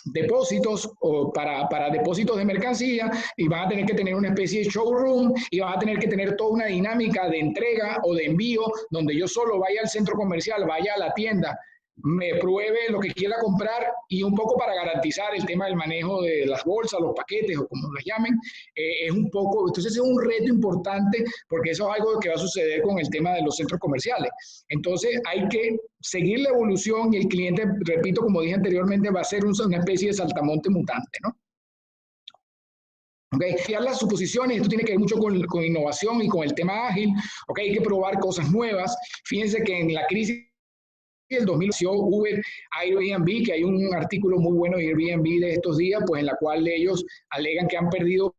depósitos o para depósitos de mercancía, y van a tener que tener una especie de showroom y van a tener que tener toda una dinámica de entrega o de envío donde yo solo vaya al centro comercial, vaya a la tienda, me pruebe lo que quiera comprar, y un poco para garantizar el tema del manejo de las bolsas, los paquetes o como las llamen, es un poco, entonces es un reto importante porque eso es algo que va a suceder con el tema de los centros comerciales. Entonces hay que seguir la evolución, y el cliente, repito, como dije anteriormente, va a ser una especie de saltamonte mutante, ¿no? Okay. Las suposiciones, esto tiene que ver mucho con innovación y con el tema ágil, okay. Hay que probar cosas nuevas. Fíjense que en la crisis del 2008 Uber, Airbnb, que hay un artículo muy bueno de Airbnb de estos días, pues en la cual ellos alegan que han perdido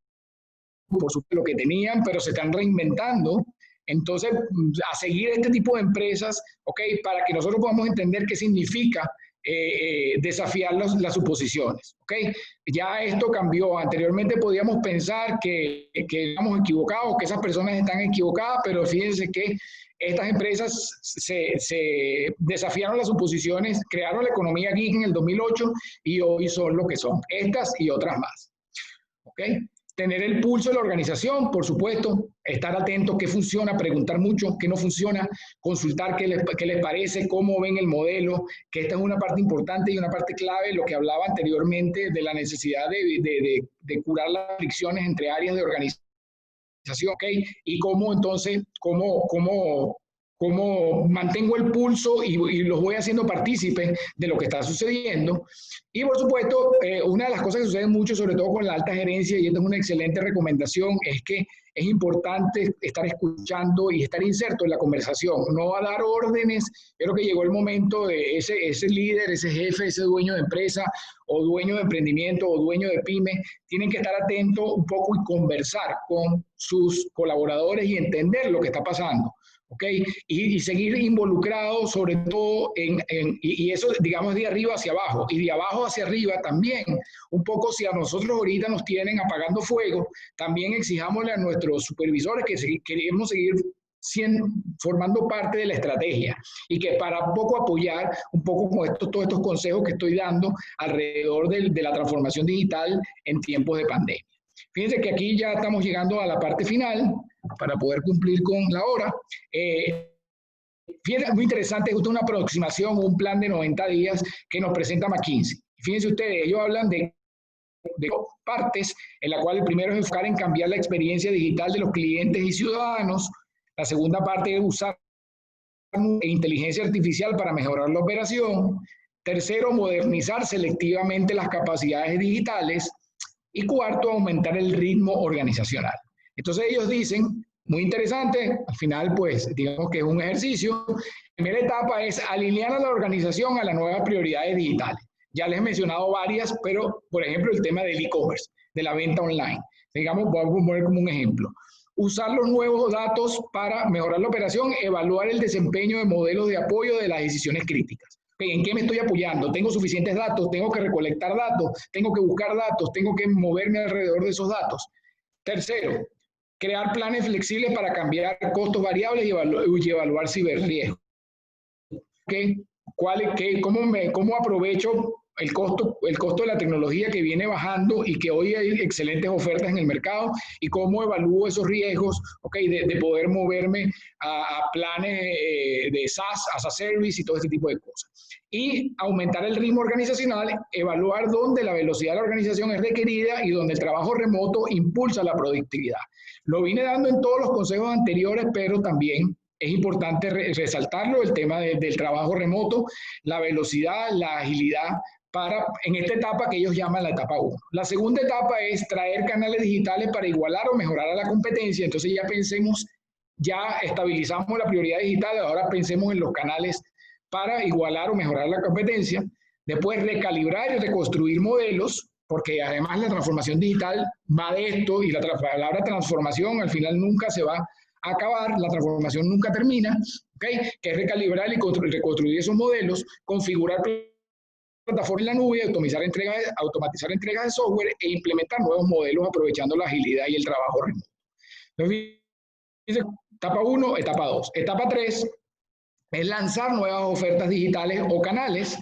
por supuesto lo que tenían, pero se están reinventando. Entonces, a seguir este tipo de empresas, okay, para que nosotros podamos entender qué significa desafiar las suposiciones, ¿okay? Ya esto cambió. Anteriormente podíamos pensar que éramos equivocados, que esas personas están equivocadas, pero fíjense que estas empresas se desafiaron las suposiciones, crearon la economía geek en el 2008 y hoy son lo que son, estas y otras más. ¿Okay? Tener el pulso de la organización, por supuesto, estar atento, qué funciona, preguntar mucho, qué no funciona, consultar qué les parece, cómo ven el modelo, que esta es una parte importante y una parte clave, lo que hablaba anteriormente de la necesidad de curar las fricciones entre áreas de organización, ¿okay? Y cómo entonces, cómo mantengo el pulso y los voy haciendo partícipes de lo que está sucediendo. Y por supuesto, una de las cosas que sucede mucho, sobre todo con la alta gerencia, y esta es una excelente recomendación, es que es importante estar escuchando y estar inserto en la conversación, no a dar órdenes. Yo creo que llegó el momento de ese líder, ese jefe, ese dueño de empresa o dueño de emprendimiento o dueño de pyme, tienen que estar atentos un poco y conversar con sus colaboradores y entender lo que está pasando. ¿Okay? Y seguir involucrado sobre todo y eso digamos de arriba hacia abajo y de abajo hacia arriba también, un poco si a nosotros ahorita nos tienen apagando fuego, también exijámosle a nuestros supervisores que queremos seguir formando parte de la estrategia y que para un poco apoyar un poco con todos estos consejos que estoy dando alrededor de la transformación digital en tiempos de pandemia. Fíjense que aquí ya estamos llegando a la parte final para poder cumplir con la hora. Fíjense, muy interesante, justo una aproximación, un plan de 90 días que nos presenta McKinsey. Fíjense ustedes, ellos hablan de partes, en la cual el primero es enfocar en cambiar la experiencia digital de los clientes y ciudadanos. La segunda parte es usar inteligencia artificial para mejorar la operación. Tercero, modernizar selectivamente las capacidades digitales. Y cuarto, aumentar el ritmo organizacional. Entonces ellos dicen, muy interesante, al final pues digamos que es un ejercicio. La primera etapa es alinear a la organización a las nuevas prioridades digitales. Ya les he mencionado varias, pero por ejemplo el tema del e-commerce, de la venta online. Digamos, vamos a poner como un ejemplo. Usar los nuevos datos para mejorar la operación, evaluar el desempeño de modelos de apoyo de las decisiones críticas. ¿En qué me estoy apoyando? ¿Tengo suficientes datos? ¿Tengo que recolectar datos? ¿Tengo que buscar datos? ¿Tengo que moverme alrededor de esos datos? Tercero, crear planes flexibles para cambiar costos variables y evaluar ciberriesgos. ¿Okay? ¿Cómo aprovecho el costo de la tecnología que viene bajando y que hoy hay excelentes ofertas en el mercado, y cómo evalúo esos riesgos, okay, de poder moverme a planes de SaaS, as a service y todo este tipo de cosas? Y aumentar el ritmo organizacional, evaluar dónde la velocidad de la organización es requerida y dónde el trabajo remoto impulsa la productividad. Lo vine dando en todos los consejos anteriores, pero también es importante resaltarlo, el tema del trabajo remoto, la velocidad, la agilidad, en esta etapa que ellos llaman la etapa 1. La segunda etapa es traer canales digitales para igualar o mejorar a la competencia. Entonces ya pensemos ya estabilizamos la prioridad digital, ahora pensemos en los canales para igualar o mejorar la competencia. Después recalibrar y reconstruir modelos, porque además la transformación digital va de esto, y la palabra transformación al final nunca se va a acabar, la transformación nunca termina, ¿okay? Que es recalibrar y reconstruir esos modelos, configurar plataformas en la nube, automatizar entregas de software e implementar nuevos modelos aprovechando la agilidad y el trabajo remoto. Entonces, etapa 1, etapa 2. Etapa 3 es lanzar nuevas ofertas digitales o canales.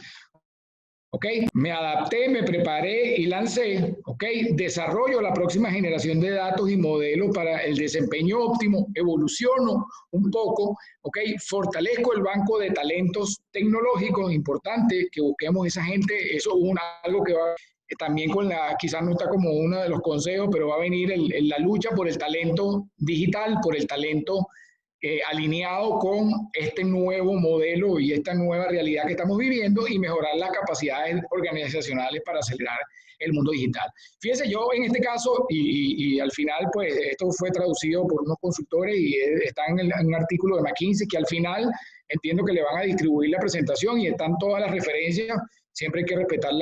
¿Ok? Me adapté, me preparé y lancé. ¿Ok? Desarrollo la próxima generación de datos y modelos para el desempeño óptimo. Evoluciono un poco. ¿Ok? Fortalezco el banco de talentos tecnológicos. Importante que busquemos esa gente. Eso es algo que va también con quizás no está como uno de los consejos, pero va a venir la lucha por el talento digital, por el talento alineado con este nuevo modelo y esta nueva realidad que estamos viviendo y mejorar las capacidades organizacionales para acelerar el mundo digital. Fíjense, yo en este caso, y al final, pues esto fue traducido por unos consultores y está en un artículo de McKinsey, que al final entiendo que le van a distribuir la presentación y están todas las referencias, siempre hay que respetar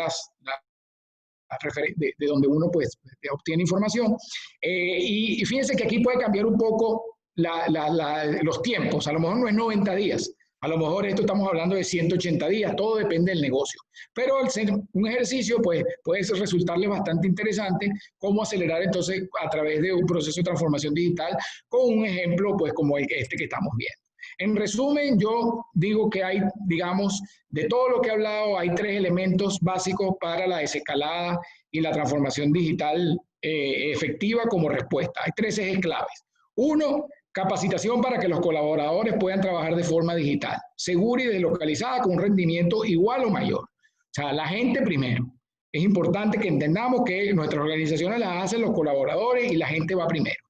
de donde uno pues obtiene información. Y fíjense que aquí puede cambiar un poco los tiempos, a lo mejor no es 90 días, a lo mejor esto estamos hablando de 180 días, todo depende del negocio. Pero al ser un ejercicio, pues puede resultarle bastante interesante cómo acelerar entonces a través de un proceso de transformación digital con un ejemplo pues como este que estamos viendo. En resumen, yo digo que hay, digamos, de todo lo que he hablado, hay 3 elementos básicos para la desescalada y la transformación digital efectiva como respuesta. Hay 3 ejes claves. 1, capacitación para que los colaboradores puedan trabajar de forma digital, segura y deslocalizada con un rendimiento igual o mayor. O sea, la gente primero. Es importante que entendamos que nuestras organizaciones las hacen los colaboradores y la gente va primero.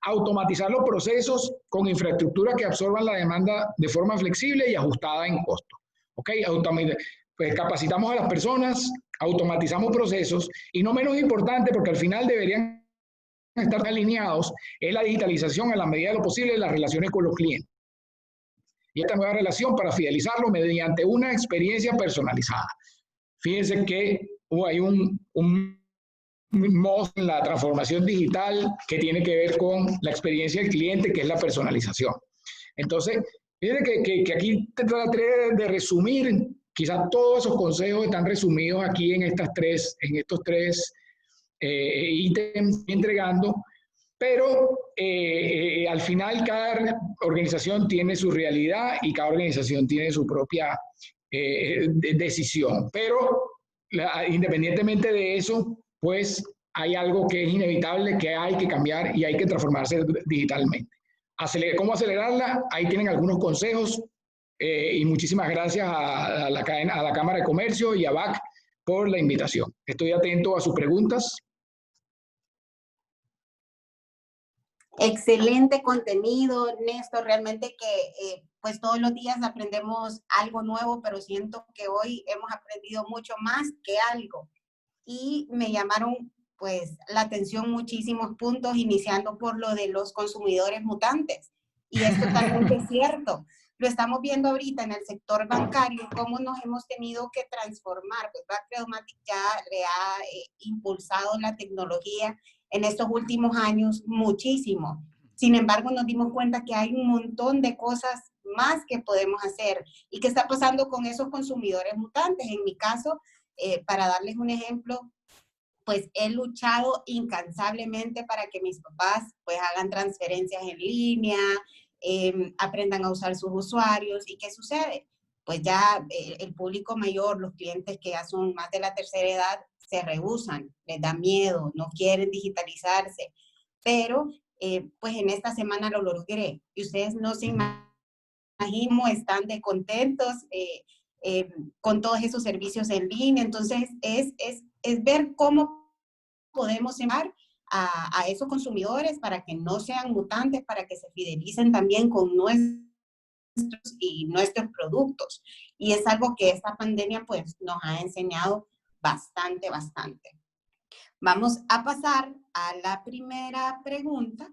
Automatizar los procesos con infraestructura que absorban la demanda de forma flexible y ajustada en costo. ¿Ok? Pues capacitamos a las personas, automatizamos procesos y no menos importante, porque al final deberían estar alineados, es la digitalización a la medida de lo posible de las relaciones con los clientes. Y esta nueva relación para fidelizarlo mediante una experiencia personalizada. Fíjense que hay un modo en la transformación digital que tiene que ver con la experiencia del cliente, que es la personalización. Entonces, fíjense que aquí trataré de resumir, quizás todos esos consejos están resumidos aquí en estos 3 ítems entregando, pero al final cada organización tiene su realidad y cada organización tiene su propia decisión. Pero independientemente de eso, pues hay algo que es inevitable, que hay que cambiar y hay que transformarse digitalmente. ¿Cómo acelerarla? Ahí tienen algunos consejos y muchísimas gracias a la Cámara de Comercio y a BAC por la invitación. Estoy atento a sus preguntas. Excelente contenido, Néstor. Realmente que pues todos los días aprendemos algo nuevo, pero siento que hoy hemos aprendido mucho más que algo. Y me llamaron pues la atención muchísimos puntos, iniciando por lo de los consumidores mutantes. Y es totalmente cierto. Lo estamos viendo ahorita en el sector bancario, cómo nos hemos tenido que transformar. Pues Bacredomatic ya le ha impulsado la tecnología en estos últimos años muchísimo. Sin embargo, nos dimos cuenta que hay un montón de cosas más que podemos hacer. ¿Y qué está pasando con esos consumidores mutantes? En mi caso, para darles un ejemplo, pues he luchado incansablemente para que mis papás pues hagan transferencias en línea, aprendan a usar sus usuarios. ¿Y qué sucede? Pues ya el público mayor, los clientes que ya son más de la tercera edad, se rehúsan, les da miedo, no quieren digitalizarse. Pero pues en esta semana lo logré. Y ustedes no se imaginan, están de contentos con todos esos servicios en línea. Entonces es ver cómo podemos llamar a esos consumidores para que no sean mutantes, para que se fidelicen también con nuestros productos. Y es algo que esta pandemia pues nos ha enseñado bastante. Vamos a pasar a la primera pregunta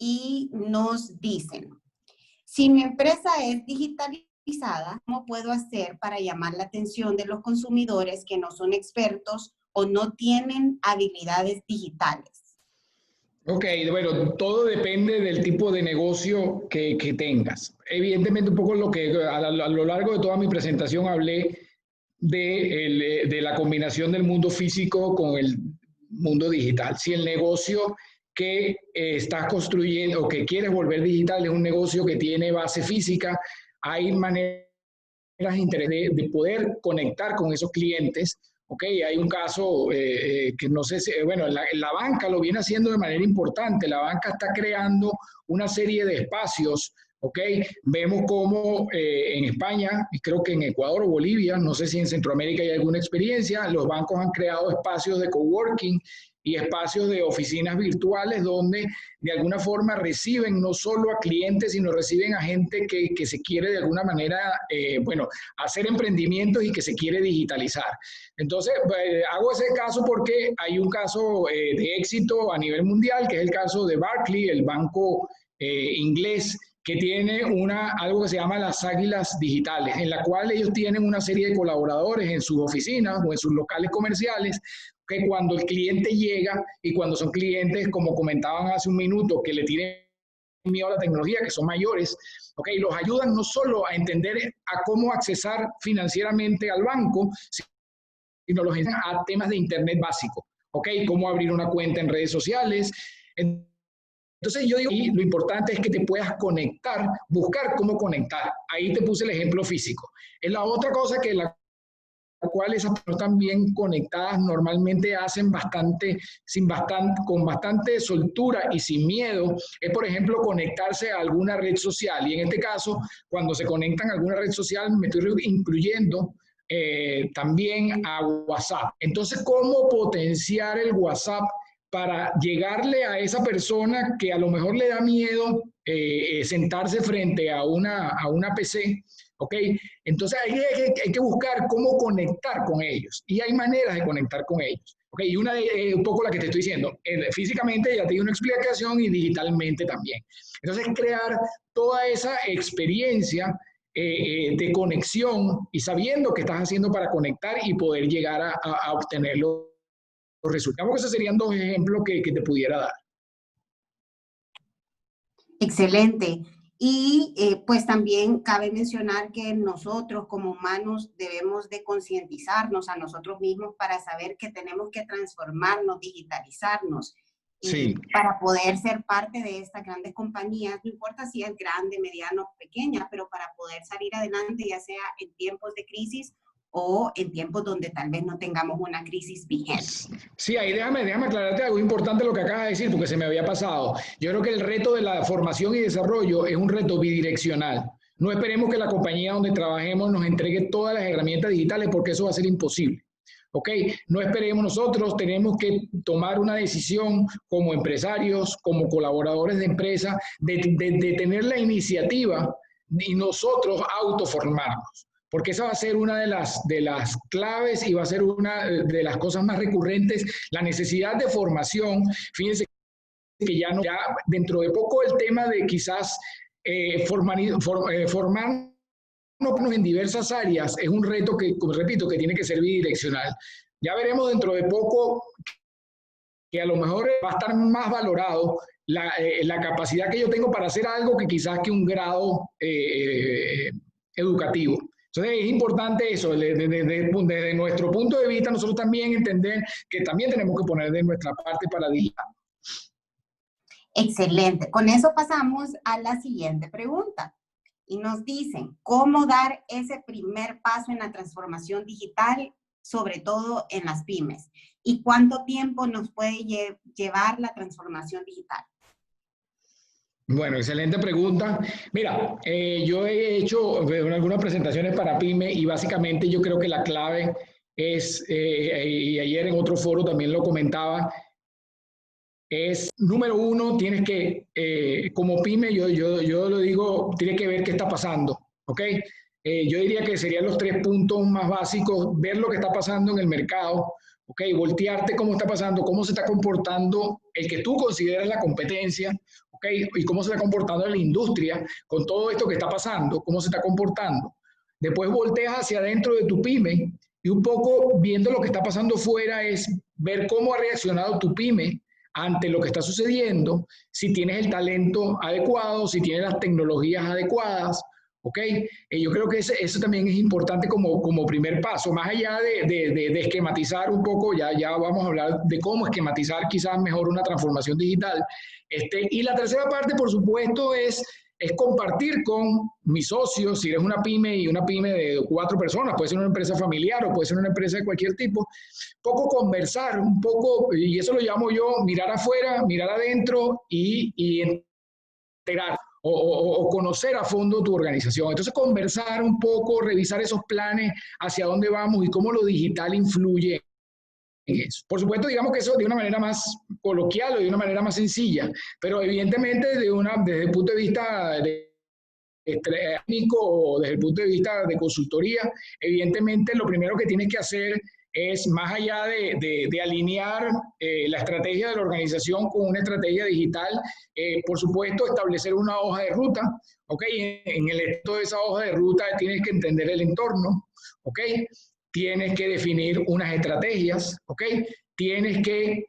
y nos dicen, si mi empresa es digitalizada, ¿cómo puedo hacer para llamar la atención de los consumidores que no son expertos o no tienen habilidades digitales? Ok, bueno, todo depende del tipo de negocio que tengas. Evidentemente, un poco lo que a lo largo de toda mi presentación hablé de la combinación del mundo físico con el mundo digital. Si el negocio que estás construyendo o que quieres volver digital es un negocio que tiene base física, hay maneras de poder conectar con esos clientes. Ok, hay un caso que no sé si, bueno, la banca lo viene haciendo de manera importante. La banca está creando una serie de espacios. Ok, vemos cómo en España, y creo que en Ecuador o Bolivia, no sé si en Centroamérica hay alguna experiencia, los bancos han creado espacios de coworking y espacios de oficinas virtuales donde de alguna forma reciben no solo a clientes, sino reciben a gente que se quiere de alguna manera, bueno, hacer emprendimientos y que se quiere digitalizar. Entonces, hago ese caso porque hay un caso de éxito a nivel mundial, que es el caso de Barclays, el banco inglés, que tiene algo que se llama las águilas digitales, en la cual ellos tienen una serie de colaboradores en sus oficinas o en sus locales comerciales, que cuando el cliente llega y cuando son clientes, como comentaban hace un minuto, que le tienen miedo a la tecnología, que son mayores, okay, los ayudan no solo a entender a cómo accesar financieramente al banco, sino los ayudan a temas de internet básico, okay, cómo abrir una cuenta en redes sociales. Entonces yo digo, y lo importante es que te puedas conectar, buscar cómo conectar. Ahí te puse el ejemplo físico. Es la otra cosa que la cual esas personas también conectadas normalmente hacen con bastante soltura y sin miedo, es por ejemplo conectarse a alguna red social. Y en este caso, cuando se conectan a alguna red social, me estoy incluyendo también a WhatsApp. Entonces, ¿cómo potenciar el WhatsApp para llegarle a esa persona que a lo mejor le da miedo sentarse frente a una PC? ¿Ok? Entonces hay que buscar cómo conectar con ellos y hay maneras de conectar con ellos. ¿Ok? Y una de un poco la que te estoy diciendo, físicamente ya te di una explicación y digitalmente también. Entonces crear toda esa experiencia de conexión y sabiendo qué estás haciendo para conectar y poder llegar a obtener los resultados. Esos serían dos ejemplos que te pudiera dar. Excelente. Y pues también cabe mencionar que nosotros como humanos debemos de concientizarnos a nosotros mismos para saber que tenemos que transformarnos, digitalizarnos, Sí. Para poder ser parte de estas grandes compañías, no importa si es grande, mediano, pequeña, pero para poder salir adelante, ya sea en tiempos de crisis o en tiempos donde tal vez no tengamos una crisis vigente. Sí, ahí déjame aclararte algo importante lo que acabas de decir, porque se me había pasado. Yo creo que el reto de la formación y desarrollo es un reto bidireccional. No esperemos que la compañía donde trabajemos nos entregue todas las herramientas digitales, porque eso va a ser imposible. ¿Ok? No esperemos nosotros, tenemos que tomar una decisión como empresarios, como colaboradores de empresa, de tener la iniciativa y nosotros autoformarnos. Porque esa va a ser una de las claves y va a ser una de las cosas más recurrentes, la necesidad de formación. Fíjense que ya dentro de poco el tema de quizás formarnos en diversas áreas es un reto que, como repito, que tiene que ser bidireccional. Ya veremos dentro de poco que a lo mejor va a estar más valorado la capacidad que yo tengo para hacer algo que quizás que un grado educativo. Entonces es importante eso, desde nuestro punto de vista, nosotros también entender que también tenemos que poner de nuestra parte para digital. Excelente. Con eso pasamos a la siguiente pregunta. Y nos dicen, ¿cómo dar ese primer paso en la transformación digital, sobre todo en las pymes? ¿Y cuánto tiempo nos puede llevar la transformación digital? Bueno, excelente pregunta. Mira, yo he hecho algunas presentaciones para PYME y básicamente yo creo que la clave es, y ayer en otro foro también lo comentaba, es, número uno, tienes que, como PYME, yo lo digo, tienes que ver qué está pasando, ¿ok? Yo diría que serían los 3 puntos más básicos, ver lo que está pasando en el mercado, ¿ok? Voltearte cómo está pasando, cómo se está comportando el que tú consideras la competencia, ¿ok? Y cómo se está comportando la industria con todo esto que está pasando, cómo se está comportando. Después volteas hacia adentro de tu pyme y un poco viendo lo que está pasando fuera es ver cómo ha reaccionado tu pyme ante lo que está sucediendo, si tienes el talento adecuado, si tienes las tecnologías adecuadas, ¿ok? Yo creo que eso también es importante como primer paso, más allá de esquematizar un poco, ya vamos a hablar de cómo esquematizar quizás mejor una transformación digital. Y la tercera parte, por supuesto, es compartir con mis socios, si eres una pyme y una pyme de 4 personas, puede ser una empresa familiar o puede ser una empresa de cualquier tipo, poco conversar, un poco, y eso lo llamo yo, mirar afuera, mirar adentro y integrar o conocer a fondo tu organización. Entonces, conversar un poco, revisar esos planes, hacia dónde vamos y cómo lo digital influye en eso. Por supuesto, digamos que eso de una manera más coloquial o de una manera más sencilla, pero evidentemente desde el punto de vista técnico o desde el punto de vista de consultoría, evidentemente lo primero que tienes que hacer es, más allá de alinear la estrategia de la organización con una estrategia digital, por supuesto, establecer una hoja de ruta, ¿ok? En el esto de esa hoja de ruta tienes que entender el entorno, ¿ok? Tienes que definir unas estrategias, ¿ok? Tienes que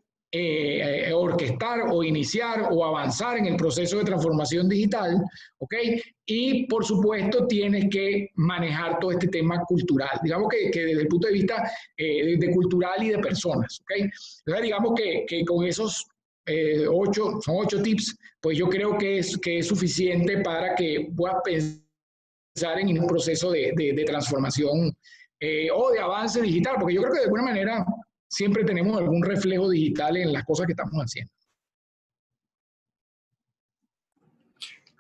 orquestar o iniciar o avanzar en el proceso de transformación digital, ¿ok? Y por supuesto tienes que manejar todo este tema cultural, digamos que desde el punto de vista de cultural y de personas, ¿ok? Entonces digamos que con esos 8 tips, pues yo creo que es suficiente para que puedas pensar en un proceso de transformación o de avance digital, porque yo creo que de alguna manera siempre tenemos algún reflejo digital en las cosas que estamos haciendo.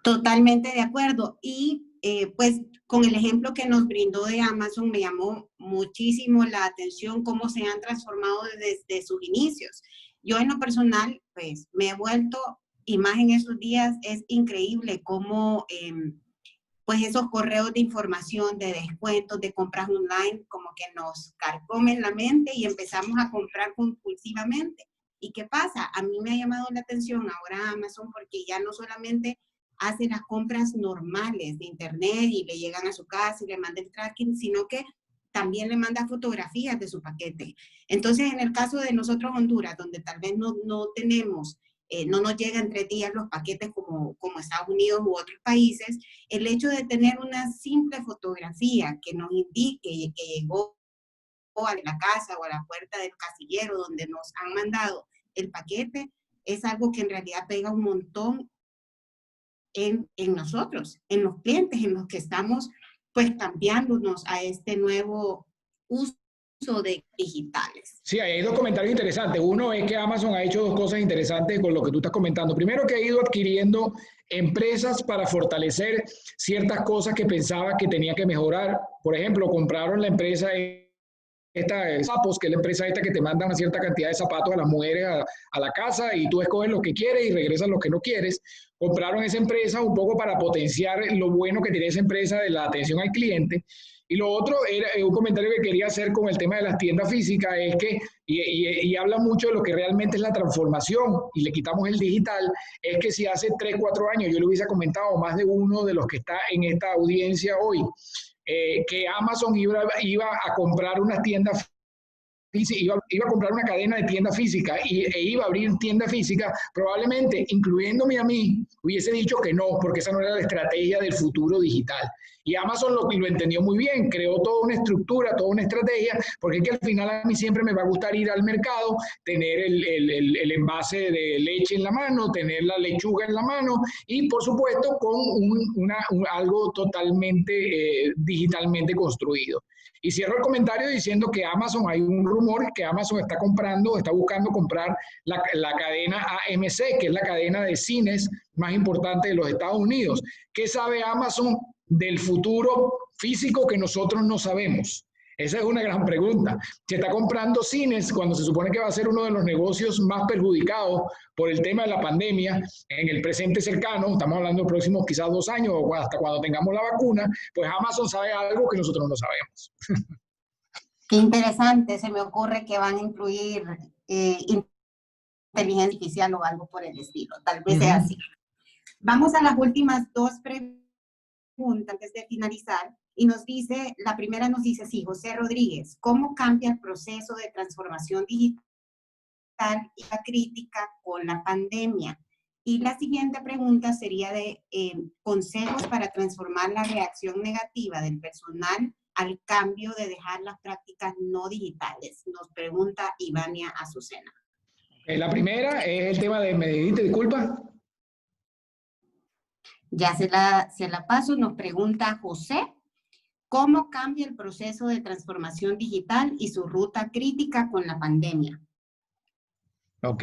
Totalmente de acuerdo. Y pues con el ejemplo que nos brindó de Amazon, me llamó muchísimo la atención cómo se han transformado desde sus inicios. Yo en lo personal, pues me he vuelto, y más en esos días, es increíble cómo pues esos correos de información, de descuentos, de compras online, como que nos carcomen la mente y empezamos a comprar compulsivamente. ¿Y qué pasa? A mí me ha llamado la atención ahora Amazon porque ya no solamente hace las compras normales de internet y le llegan a su casa y le manda el tracking, sino que también le manda fotografías de su paquete. Entonces, en el caso de nosotros Honduras, donde tal vez no tenemos no nos llegan 3 días los paquetes como Estados Unidos u otros países, el hecho de tener una simple fotografía que nos indique que llegó a la casa o a la puerta del casillero donde nos han mandado el paquete, es algo que en realidad pega un montón en nosotros, en los clientes, en los que estamos pues cambiándonos a este nuevo uso de digitales. Sí, hay 2 comentarios interesantes. Uno es que Amazon ha hecho 2 cosas interesantes con lo que tú estás comentando. Primero, que ha ido adquiriendo empresas para fortalecer ciertas cosas que pensaba que tenía que mejorar. Por ejemplo, compraron la empresa Zappos, que es la empresa esta que te manda una cierta cantidad de zapatos a las mujeres a la casa y tú escoges lo que quieres y regresas lo que no quieres. Compraron esa empresa un poco para potenciar lo bueno que tiene esa empresa de la atención al cliente. Y lo otro era un comentario que quería hacer con el tema de las tiendas físicas, es que, y habla mucho de lo que realmente es la transformación, y le quitamos el digital, es que si hace 3, 4 años yo le hubiese comentado más de uno de los que está en esta audiencia hoy, que Amazon iba a comprar unas tiendas iba a comprar una cadena de tienda física e iba a abrir tienda física, probablemente, incluyéndome a mí, hubiese dicho que no, porque esa no era la estrategia del futuro digital. Y Amazon lo entendió muy bien, creó toda una estructura, toda una estrategia, porque es que al final a mí siempre me va a gustar ir al mercado, tener el envase de leche en la mano, tener la lechuga en la mano y, por supuesto, con algo totalmente digitalmente construido. Y cierro el comentario diciendo que Amazon, hay un rumor que Amazon está buscando comprar la cadena AMC, que es la cadena de cines más importante de los Estados Unidos. ¿Qué sabe Amazon del futuro físico que nosotros no sabemos? Esa es una gran pregunta. Se está comprando cines cuando se supone que va a ser uno de los negocios más perjudicados por el tema de la pandemia en el presente cercano, estamos hablando de los próximos quizás 2 años o hasta cuando tengamos la vacuna, pues Amazon sabe algo que nosotros no sabemos. Qué interesante, se me ocurre que van a incluir inteligencia artificial o algo por el estilo, tal vez sea así. Vamos a las últimas dos preguntas antes de finalizar, y nos dice, la primera nos dice así, José Rodríguez, ¿cómo cambia el proceso de transformación digital y la crítica con la pandemia? Y la siguiente pregunta sería de consejos para transformar la reacción negativa del personal al cambio de dejar las prácticas no digitales. Nos pregunta Ivania Azucena. La primera es el tema de, ¿me disculpa? Ya se la paso. Nos pregunta José, ¿cómo cambia el proceso de transformación digital y su ruta crítica con la pandemia? Ok,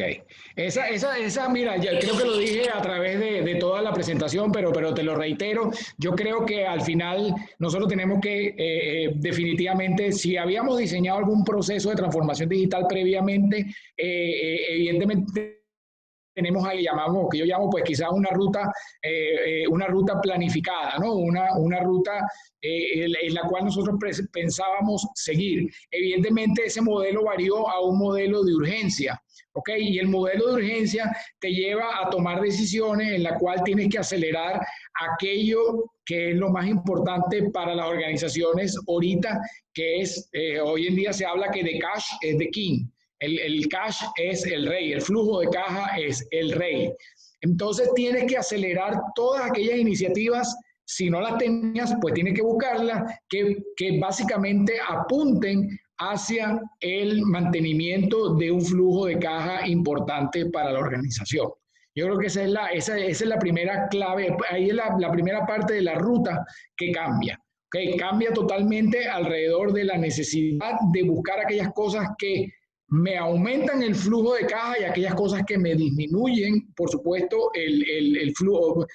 esa, mira, ya creo que lo dije a través de toda la presentación, pero te lo reitero, yo creo que al final nosotros tenemos que definitivamente, si habíamos diseñado algún proceso de transformación digital previamente, evidentemente tenemos ahí, que yo llamo pues quizás una ruta planificada, ¿no? Una ruta en la cual nosotros pensábamos seguir. Evidentemente ese modelo varió a un modelo de urgencia, ¿ok? Y el modelo de urgencia te lleva a tomar decisiones en la cual tienes que acelerar aquello que es lo más importante para las organizaciones ahorita, que es, hoy en día se habla que the cash is the king. El cash es el rey, el flujo de caja es el rey. Entonces tienes que acelerar todas aquellas iniciativas, si no las tenías, pues tienes que buscarlas, que básicamente apunten hacia el mantenimiento de un flujo de caja importante para la organización. Yo creo que esa es la primera clave, ahí es la primera parte de la ruta que cambia. ¿Okay? Cambia totalmente alrededor de la necesidad de buscar aquellas cosas que me aumentan el flujo de caja y aquellas cosas que me disminuyen, por supuesto, el flujo,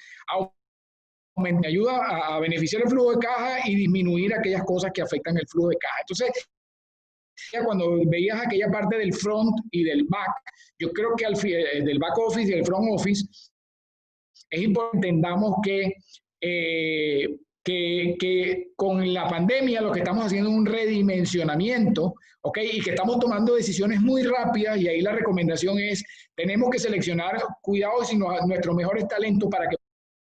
me ayuda a beneficiar el flujo de caja y disminuir aquellas cosas que afectan el flujo de caja. Entonces, cuando veías aquella parte del front y del back, yo creo que del back office y del front office, es importante que entendamos que con la pandemia lo que estamos haciendo es un redimensionamiento, ¿ok? Y que estamos tomando decisiones muy rápidas, y ahí la recomendación es, tenemos que seleccionar, cuidado, sino nuestros mejores talentos para que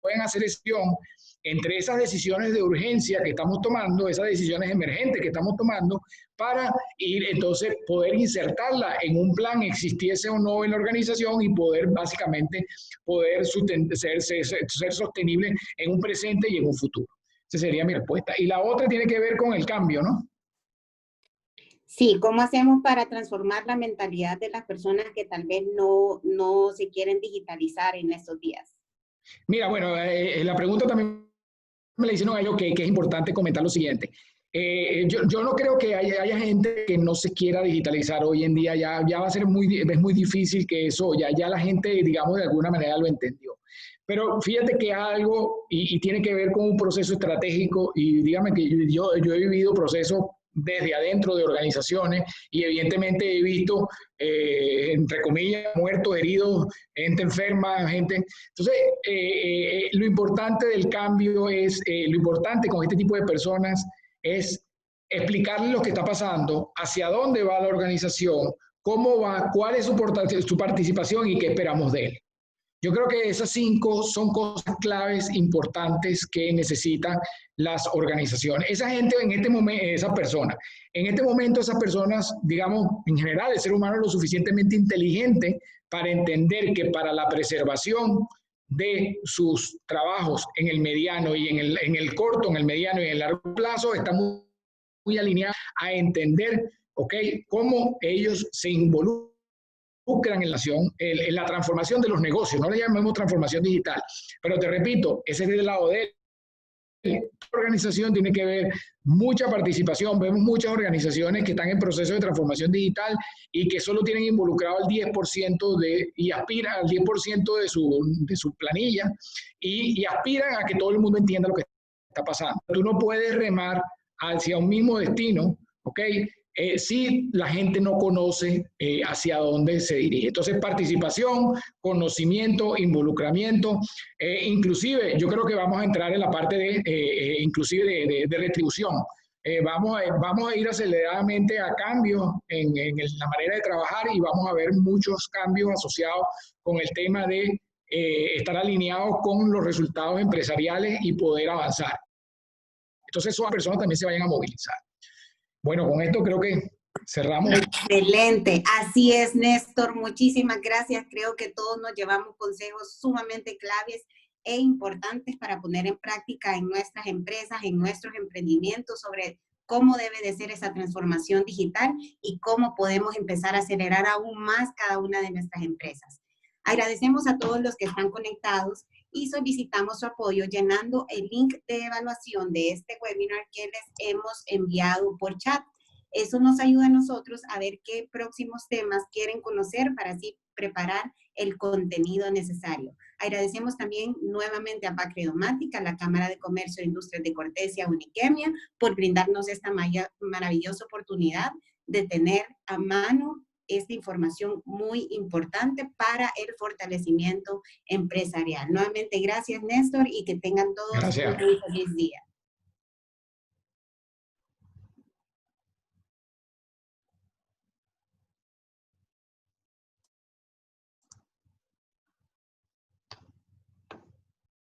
puedan hacer decisión entre esas decisiones de urgencia que estamos tomando, esas decisiones emergentes que estamos tomando, para ir entonces poder insertarla en un plan, existiese o no en la organización, y poder básicamente ser sostenible en un presente y en un futuro. Esa sería mi respuesta. Y la otra tiene que ver con el cambio, ¿no? Sí, ¿cómo hacemos para transformar la mentalidad de las personas que tal vez no se quieren digitalizar en estos días? Mira, bueno, la pregunta también me le hicieron a ellos que es importante comentar lo siguiente. Yo no creo que haya gente que no se quiera digitalizar hoy en día. Ya va a ser es muy difícil que eso, ya la gente, digamos, de alguna manera lo entendió. Pero fíjate que algo, y tiene que ver con un proceso estratégico, y dígame que yo he vivido procesos desde adentro de organizaciones, y evidentemente he visto, entre comillas, muertos, heridos, gente enferma, gente. Entonces, lo importante del cambio es, lo importante con este tipo de personas es explicarles lo que está pasando, hacia dónde va la organización, cómo va, cuál es su participación y qué esperamos de él. Yo creo que esas 5 son cosas claves importantes que necesitan las organizaciones. Esa gente en este momento, esas personas, digamos, en general, el ser humano es lo suficientemente inteligente para entender que para la preservación de sus trabajos en el mediano y en el corto, en el mediano y en el largo plazo, está muy alineados a entender, ¿ok?, cómo ellos se involucran en la transformación de los negocios. No le llamemos transformación digital, pero te repito, ese es del lado de él. La organización tiene que ver mucha participación. Vemos muchas organizaciones que están en proceso de transformación digital y que solo tienen involucrado al 10% y aspiran al 10% de su planilla, y aspiran a que todo el mundo entienda lo que está pasando. Tú no puedes remar hacia un mismo destino, ¿ok?, si la gente no conoce hacia dónde se dirige. Entonces, participación, conocimiento, involucramiento, inclusive yo creo que vamos a entrar en la parte inclusive de retribución. vamos a ir aceleradamente a cambios en la manera de trabajar y vamos a ver muchos cambios asociados con el tema de estar alineados con los resultados empresariales y poder avanzar. Entonces, esas personas también se vayan a movilizar. Bueno, con esto creo que cerramos. Excelente, así es, Néstor, muchísimas gracias. Creo que todos nos llevamos consejos sumamente claves e importantes para poner en práctica en nuestras empresas, en nuestros emprendimientos, sobre cómo debe de ser esa transformación digital y cómo podemos empezar a acelerar aún más cada una de nuestras empresas. Agradecemos a todos los que están conectados y solicitamos su apoyo llenando el link de evaluación de este webinar que les hemos enviado por chat. Eso nos ayuda a nosotros a ver qué próximos temas quieren conocer para así preparar el contenido necesario. Agradecemos también nuevamente a Bacredomática, la Cámara de Comercio e Industrias de Cortesia, Uniquemia, por brindarnos esta maravillosa oportunidad de tener a mano esta información muy importante para el fortalecimiento empresarial. Nuevamente, gracias, Néstor, y que tengan todos un muy feliz día.